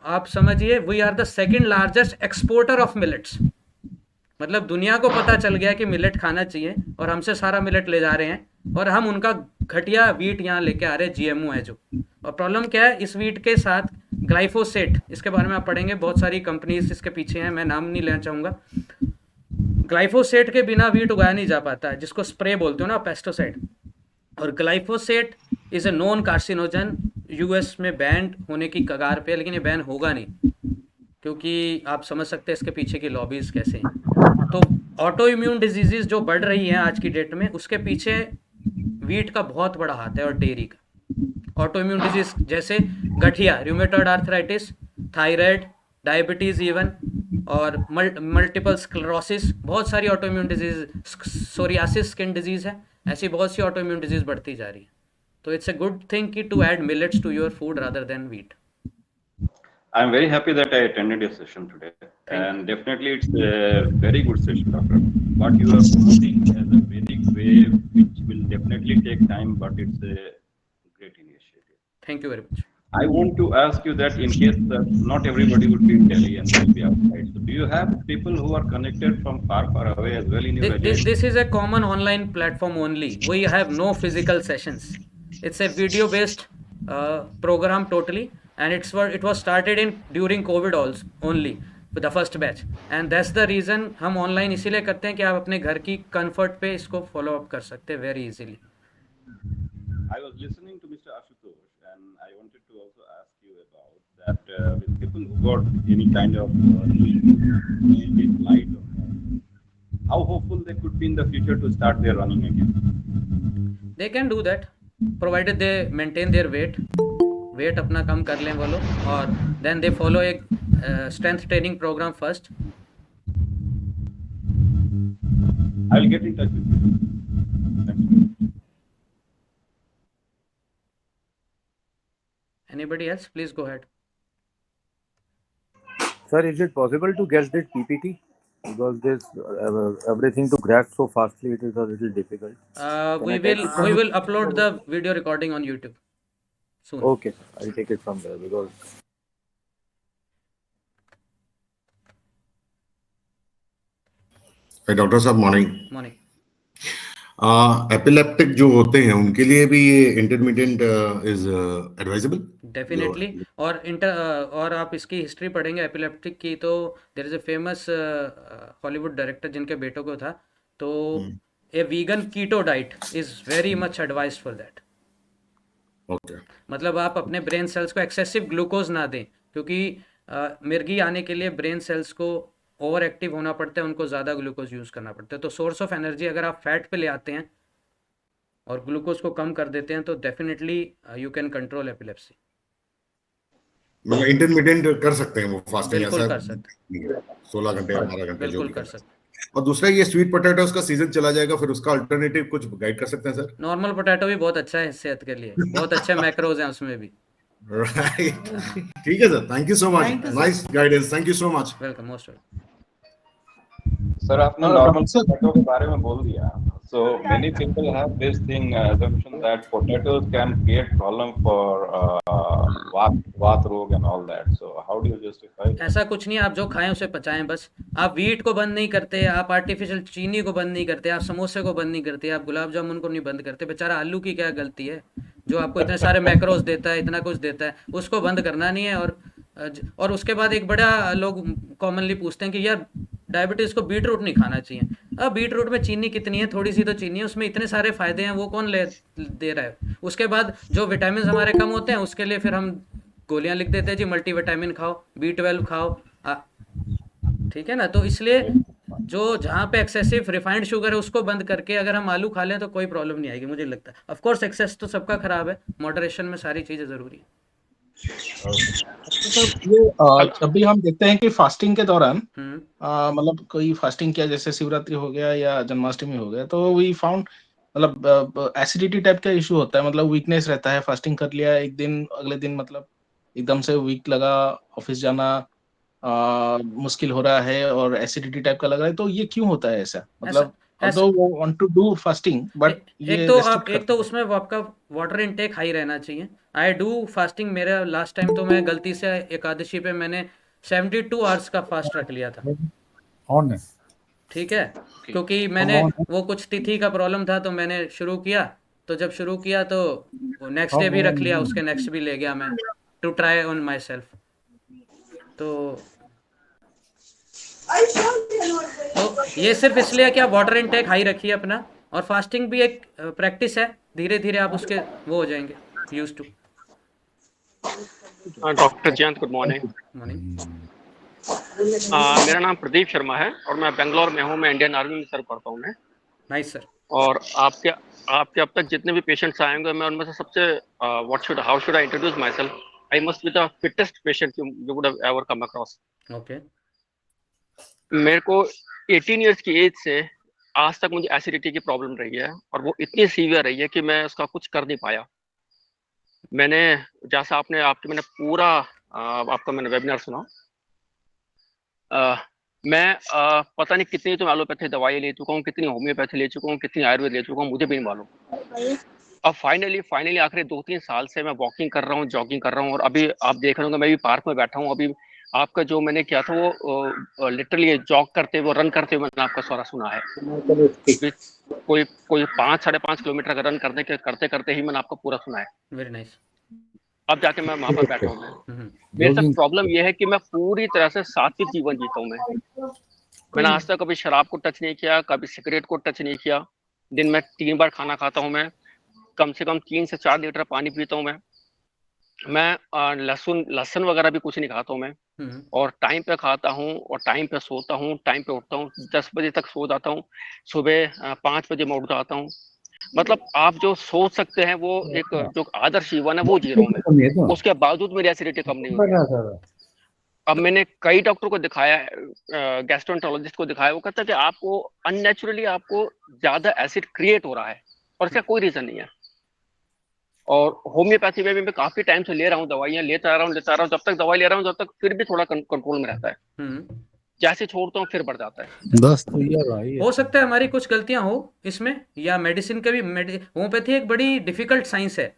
आप समझिए we are the second largest exporter of millets. मतलब दुनिया को पता चल गया कि मिलेट खाना चाहिए, और हमसे सारा मिलेट ले जा रहे हैं, और हम उनका घटिया वीट यहाँ लेके आ रहे हैं, जीएमओ है जो। और प्रॉब्लम क्या है इस वीट के साथ? ग्लाइफोसेट, इसके बारे में आप पढ़ेंगे, बहुत सारी कंपनीज इसके पीछे हैं, मैं नाम नहीं लेना चाहूँगा। ग्लाइफोसेट के बिना वीट उगाया नहीं जा पाता है, जिसको स्प्रे बोलते हो ना, पेस्टिसाइड। और glyphosate is a non carcinogen, US में बैन होने की कगार पे, लेकिन ये बैन होगा नहीं, क्योंकि आप समझ सकते हैं इसके पीछे की लॉबीज़ कैसे हैं। तो ऑटो इम्यून डिजीज़ जो बढ़ रही हैं आज की डेट में, उसके पीछे वीट का बहुत बड़ा हाथ है, और डेयरी का। ऑटो इम्यून डिजीज़ जैसे गठिया, rheumatoid arthritis, thyroid, diabetes even, और मल्टीपल स्क्लेरोसिस, बहुत सारी auto immune disease, psoriasis skin disease है, ऐसी बहुत सी ऑटो इम्यून डिजीज़ बढ़ती जा रही है। तो इट्स ए गुड थिंग कि to add millets to your food rather than wheat. I'm very happy that I attended your session today, and definitely it's a very good session, Doctor. What you are promoting as a Vedic way, which will definitely take time, but it's a great initiative. Thank you very much. I want to ask you that in case that not everybody would be in Delhi and will be outside, so do you have people who are connected from far away as well in your agency? This is a common online platform only. We have no physical sessions. It's a video-based program totally, and it was started during COVID also only. The first batch, and that's the reason हम online इसीलिए करते हैं कि आप अपने घर की comfort पे इसको फॉलो अप कर सकते हैं very easily. I was listening to Mr. Ashutosh, and I wanted to also ask you about that with people who got any kind of need light or more, how hopeful they could be in the future to start their running again. They can do that provided they maintain their weight अपना कम कर लें वो लोग, और then they follow एक strength training program first. I will get in touch with you. Thank you. Anybody else? Please go ahead. Sir, is it possible to get this PPT? Because this everything to grasp so fastly, it is a little difficult. We will upload the video recording on YouTube soon. Okay, I'll take it from there because. Doctor साहब morning. Morning. Epileptic जो होते हैं उनके लिए भी ये intermediate is advisable. Definitely. और आप इसकी हिस्ट्री पढ़ेंगे एपिलेप्टिक की, तो there is a famous Hollywood director जिनके बेटों को था, तो a vegan keto diet is very much advised for that. Okay. मतलब आप अपने ब्रेन सेल्स को एक्सेसिव ग्लूकोज ना दें, क्योंकि मिर्गी आने के लिए ब्रेन सेल्स को ओवर एक्टिव होना पड़ता है, उनको ज़्यादा ग्लूकोज यूज़ करना पड़ता है. तो सोर्स ऑफ एनर्जी अगर आप फैट पे ले आते हैं और ग्लूकोज को कम कर देते हैं तो definitely you can control epilepsy. मतलब इंटरमीडिएट कर सकते हैं वो फास्टिंग, बिल्कुल ऐसा कर सकते, 16 घंटे या 12 घंटे जो बिल्कुल भी कर करना है. सकते. और दूसरा ये स्वीट पोटैटोस का सीजन चला जाएगा, फिर उसका अल्टरनेटिव कुछ गाइड कर सकते हैं सर? नॉर्मल पोटैटो भी बहुत अच्छा है सेहत के लिए, बहुत अच्छे मैक्रोज हैं उसमें भी. राइट. ठीक है sir, thank you so much, nice guidance, thank you so much. Welcome, most welcome. Sir आपने नॉर्मल पोटैटो के बारे में बोल दिया. So many people have this thing assumption that potatoes can create problem for वात रोग and all that. So how do you justify that? ऐसा कुछ नहीं है, आप जो खाएं उसे पचाएं बस. आप वीट को बंद नहीं करते, आप आर्टिफिशियल चीनी को बंद नहीं करते, आप समोसे को बंद नहीं करते, आप गुलाब जामुन को नहीं बंद करते. बेचारा आलू की क्या गलती है जो आपको इतने सारे मैक्रोज देता है, इतना कुछ देता है, उसको बंद करना नहीं है. और उसके बाद एक बड़ा लोग कॉमनली पूछते हैं कि यार डायबिटीज़ को बीट रूट नहीं खाना चाहिए. अब बीट रूट में चीनी कितनी है, थोड़ी सी तो चीनी है, उसमें इतने सारे फायदे हैं, वो कौन दे रहा है. उसके बाद जो विटामिन हमारे कम होते हैं उसके लिए फिर हम गोलियां लिख देते हैं जी, मल्टीविटामिन खाओ, B12 खाओ. ठीक है ना. तो इसलिए जो जहाँ पे एक्सेसिव रिफाइंड शुगर है उसको बंद करके अगर हम आलू खा लें तो कोई प्रॉब्लम नहीं आएगी, मुझे लगता है. ऑफ कोर्स एक्सेस तो सबका खराब है, मॉडरेशन में सारी चीज़ें ज़रूरी है. तो ये जब भी हम देखते हैं कि फास्टिंग के दौरान मतलब कोई फास्टिंग किया, जैसे शिवरात्रि हो गया या जन्माष्टमी हो गया, तो वी फाउंड मतलब एसिडिटी टाइप का इशू होता है, मतलब वीकनेस रहता है. फास्टिंग कर लिया एक दिन, अगले दिन मतलब एकदम से वीक लगा, ऑफिस जाना मुश्किल हो रहा है और एसिडिटी टाइप का लग रहा है. तो ये क्यों होता है ऐसा? मतलब although वो want to do fasting, but एक तो उसमें आपका वाटर इनटेक हाई रहना चाहिए. I do fasting. मेरा लास्ट टाइम तो मैं गलती से एकादशी पे मैंने 72 आवर्स का फास्ट रख लिया था. ठीक है, क्योंकि मैंने वो कुछ तिथि का प्रॉब्लम था तो मैंने शुरू किया. तो जब शुरू किया तो नेक्स्ट डे भी रख लिया, उसके नेक्स्ट भी ले गया मैं, to try on myself. तो ये सिर्फ इसलिए कि आप वाटर इनटेक हाई रखिए अपना, और फास्टिंग भी एक प्रैक्टिस है, धीरे धीरे आप उसके वो हो जाएंगे used to. Doctor Jayant, good morning. Morning. मेरा नाम प्रदीप शर्मा है और मैं बेंगलोर में हूँ. मैं इंडियन आर्मी में सर्व करता हूँ मैं. Nice sir. और आपके अब तक जितने भी पेशेंट्स आएंगे, मैं उनमें से सबसे how should I introduce my self? I must be the fittest patient you would have ever come across. Okay. मेरे को 18 इयर्स की एज से आज तक मुझे एसिडिटी की प्रॉब्लम रही है, और वो इतनी सीवियर रही है कि मैं उसका कुछ कर नहीं पाया. मैंने जैसा मैंने पूरा आपका मैंने वेबिनार सुना. मैं पता नहीं कितनी तो एलोपैथी दवाई ले चुका हूँ, कितनी होम्योपैथी ले चुका हूँ, कितनी आयुर्वेद ले चुका हूँ, मुझे भी नहीं मालूम. अब फाइनली आखिरी 2-3 साल से मैं वॉकिंग कर रहा हूँ, जॉगिंग कर रहा हूँ, और अभी आप देख रहे हो मैं भी पार्क में बैठा हूँ. अभी आपका जो मैंने किया था वो लिटरली जॉग करते हुए, रन करते हुए मैंने आपका सारा सुना है. कोई 5-5.5 किलोमीटर का रन करते करते ही मैंने आपको पूरा सुना है. Very nice. अब जाके मैं वहां पर बैठा हूँ। मैं मेरे साथ प्रॉब्लम यह है कि मैं पूरी तरह से सात्विक जीवन जीता हूँ। मैंने आज तक कभी शराब को टच नहीं किया, कभी सिगरेट को टच नहीं किया। दिन में 3 बार खाना खाता हूँ मैं, कम से कम 3 से 4 लीटर पानी पीता हूँ मैं लहसुन वगैरह भी कुछ नहीं खाता हूँ मैं, और टाइम पे खाता हूँ और टाइम पे सोता हूँ, टाइम पे उठता हूँ। 10 बजे तक सो जाता हूँ, सुबह 5 बजे मैं उठ जाता हूँ। मतलब आप जो सोच सकते हैं वो एक जो आदर्श जीवन है वो जी रहा हूँ मैं, उसके बावजूद मेरी एसिडिटी कम नहीं हो रही। अब मैंने कई डॉक्टर को दिखाया, गैस्ट्रोएंटरोलॉजिस्ट को दिखाया, वो कहता है कि आपको अननेचुरली आपको ज्यादा एसिड क्रिएट हो रहा है और इसका कोई रीजन नहीं है। और होम्योपैथी में भी मैं काफी टाइम से ले रहा हूँ, दवाइयां लेता रहा हूँ। जब तक दवाई ले रहा हूँ जब तक फिर भी थोड़ा कंट्रोल में रहता है। जैसे छोड़ता हूँ फिर बढ़ जाता है। दस तो यार भाई हो सकता है हमारी कुछ गलतियां हो इसमें, या मेडिसिन का भी। होम्योपैथी एक बड़ी डिफिकल्ट साइंस है।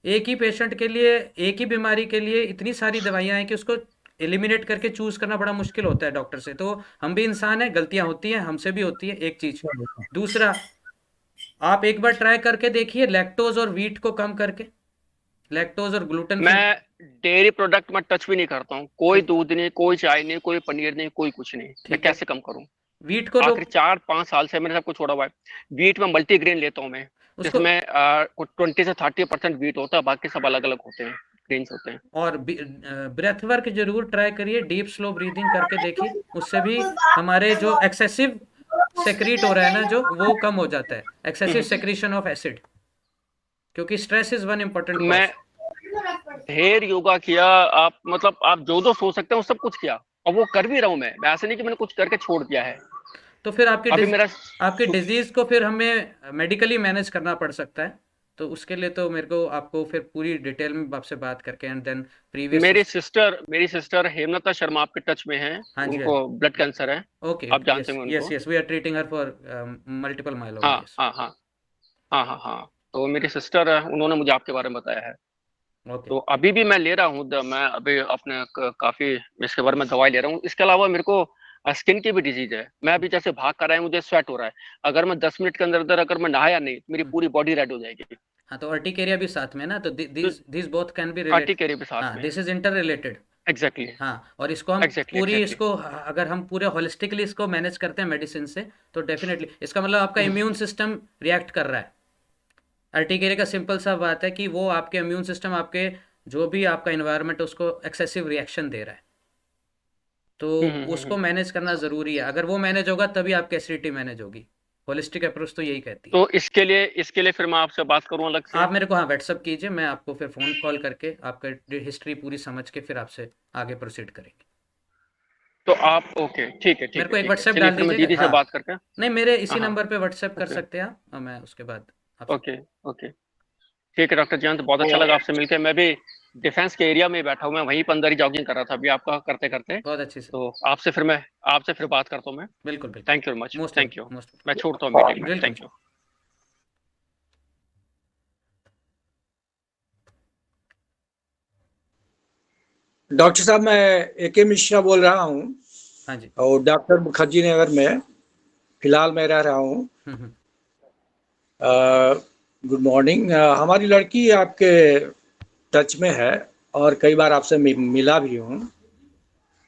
एक ही पेशेंट के लिए, एक ही बीमारी के लिए इतनी सारी दवाइयां हैं कि उसको एलिमिनेट करके चूज करना बड़ा मुश्किल होता है डॉक्टर से। तो हम भी इंसान हैं, गलतियां होती हैं, हमसे भी होती है, एक चीज। दूसरा, आप एक बार ट्राई करके देखिए लैक्टोज और वीट को कम करके, लैक्टोज और ग्लूटेन फ्री। मैं डेयरी प्रोडक्ट में टच भी नहीं करता हूँ, कोई दूध नहीं, कोई चाय नहीं, कोई पनीर नहीं, कोई कुछ नहीं। मैं कैसे कम करूँ? वीट को आखिर 4-5 साल से मैंने सब कुछ छोड़ा हुआ है। वीट में मल्टीग्रेन लेता हूँ मैं, जिसमें 20 से 30% वीट होता है, बाकी सब अलग अलग होते हैं, ग्रेन्स होते हैं। और ब्रेथ वर्क जरूर ट्राई करिए, डीप स्लो ब्रीदिंग करके देखिए, उससे भी हमारे जो एक्सेसिव सेक्रीट हो रहा है ना, जो वो कम हो जाता है, एक्सेसिव सेक्रीशन ऑफ एसिड, क्योंकि स्ट्रेस इज वन इम्पोर्टेंट मैं ढेर योगा किया, आप मतलब आप जो जो सोच सकते हैं वो सब कुछ किया, और वो कर भी रहा हूँ मैं। ऐसे नहीं कि मैंने कुछ करके छोड़ दिया है। तो फिर मेरा आपकी डिजीज को फिर हमें मेडिकली मैनेज करना पड़ सकता है। तो उसके लिए तो मेरे को आपको फिर पूरी डिटेल में आपसे बात करके, एंड देन प्रीवियस। मेरी सिस्टर हेमलता शर्मा आपके टच में है। हाँ जी, उनको ब्लड कैंसर है। ओके, आप जानते हैं उनको? Yes, we are treating her for multiple myeloma. हाँ। तो मेरी सिस्टर है, उन्होंने मुझे आपके बारे में बताया है। तो अभी भी मैं ले रहा हूँ, मैं अभी अपने काफी इसके बारे में दवाई ले रहा हूँ। इसके अलावा मेरे को स्किन की भी डिजीज है। मैं अभी जैसे भाग कर आया, मुझे स्वेट हो रहा है, अगर मैं 10 मिनट के अंदर अंदर अगर मैं नहाया नहीं, मेरी पूरी बॉडी रेड हो जाएगी। हाँ, तो अर्टिकेरिया भी साथ में ना, तो this both can be related. Urticaria भी साथ में, this is inter related. Exactly. हाँ, और इसको हम इसको अगर हम पूरे होलिस्टिकली इसको मैनेज करते हैं मेडिसिन से, तो डेफिनेटली इसका मतलब आपका इम्यून सिस्टम रिएक्ट कर रहा है। अर्टिकेरिया का सिंपल सा बात है कि वो आपके इम्यून सिस्टम, आपके जो भी आपका इन्वायरमेंट है, उसको एक्सेसिव रिएक्शन दे रहा है। तो उसको मैनेज करना जरूरी है। अगर वो मैनेज होगा तभी आपकी एसिडिटी मैनेज होगी। होलिस्टिक अप्रोच तो यही कहती है। तो इसके लिए फिर मैं आपसे बात करूं अलग से? आप मेरे को व्हाट्सअप कीजिए, मैं आपको फिर फोन कॉल करके आपका हिस्ट्री पूरी समझ के फिर आपसे आगे प्रोसीड करेंगे। तो आप ओके, ठीक है, मेरे को एक व्हाट्सएप डाल दीजिए। दीदी से बात करके, नहीं, मेरे इसी नंबर पे व्हाट्सएप कर सकते हैं आप, और मैं उसके बाद ओके, ठीक है डॉक्टर जयंत, बहुत अच्छा लगा आपसे मिलकर। मैं भी डिफेंस के एरिया में बैठा हूँ, मैं वहीं पर अंदर ही जॉगिंग कर रहा था अभी आपका करते करते। बहुत अच्छी से। तो आपसे फिर बात करता हूँ मैं। बिल्कुल। Thank you very much, thank you. Most मैं छोड़ता हूँ मीटिंग में, थैंक यू। डॉक्टर साहब, मैं ए.के. मिश्रा बोल रहा हूँ। हाँ जी। और डॉक्टर मुखर्जी नगर में फिलहाल मैं रह रहा हूँ। Good morning. हमारी लड़की आपके टच में है और कई बार आपसे मिला भी हूँ।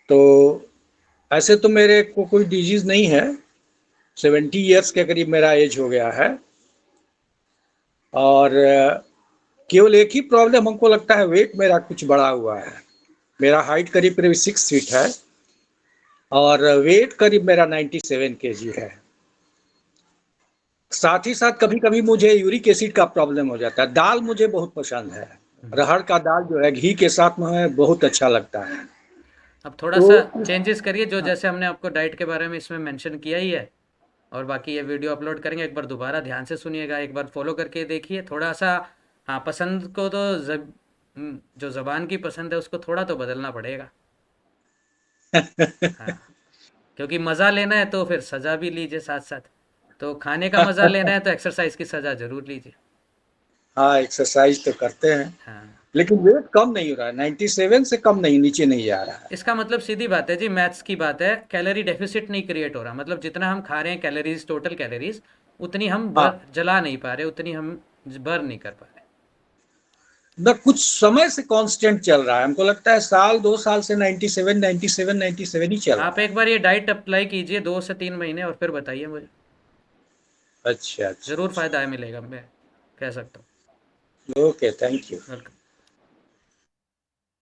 तो ऐसे तो मेरे को कोई डिजीज़ नहीं है, 70 इयर्स के करीब मेरा एज हो गया है। और केवल एक ही प्रॉब्लम हमको लगता है, वेट मेरा कुछ बढ़ा हुआ है। मेरा हाइट करीब 6 फीट है और वेट करीब मेरा 97 kg है। साथ ही साथ कभी कभी मुझे यूरिक एसिड का प्रॉब्लम हो जाता है। दाल मुझे बहुत पसंद है, अरहर का दाल जो है घी के साथ में बहुत अच्छा लगता है। अब थोड़ा सा चेंजेस करिए, जो जैसे हमने आपको डाइट के बारे में इसमें मेंशन किया ही है, और बाकी ये वीडियो अपलोड करेंगे, एक बार दोबारा ध्यान से सुनिएगा, एक बार फॉलो करके देखिए थोड़ा सा। हाँ, पसंद को तो जो ज़बान की पसंद है उसको थोड़ा तो बदलना पड़ेगा। हाँ, क्योंकि मज़ा लेना है तो फिर सज़ा भी लीजिए साथ साथ। तो खाने का मज़ा लेना है तो एक्सरसाइज की सज़ा जरूर लीजिए। हाँ, एक्सरसाइज तो करते हैं। हाँ, लेकिन वेट कम नहीं हो रहा है, 97 से कम नहीं, नीचे नहीं जा रहा है। इसका मतलब सीधी बात है जी, मैथ्स की बात है, कैलोरी डेफिसिट नहीं क्रिएट हो रहा। मतलब जितना हम खा रहे हैं कैलोरीज, टोटल कैलोरीज, उतनी हम जला नहीं पा रहे, उतनी हम बर्न नहीं कर पा रहे। कुछ समय से कांस्टेंट चल रहा है, हमको लगता है साल 2 साल से 97 ही चल रहा आप एक बार ये डाइट अप्लाई कीजिए 2 से 3 महीने और फिर बताइए मुझे। है। अच्छा ज़रूर फ़ायदा है मिलेगा, मैं कह सकता हूँ। Okay, thank you. वेलकम।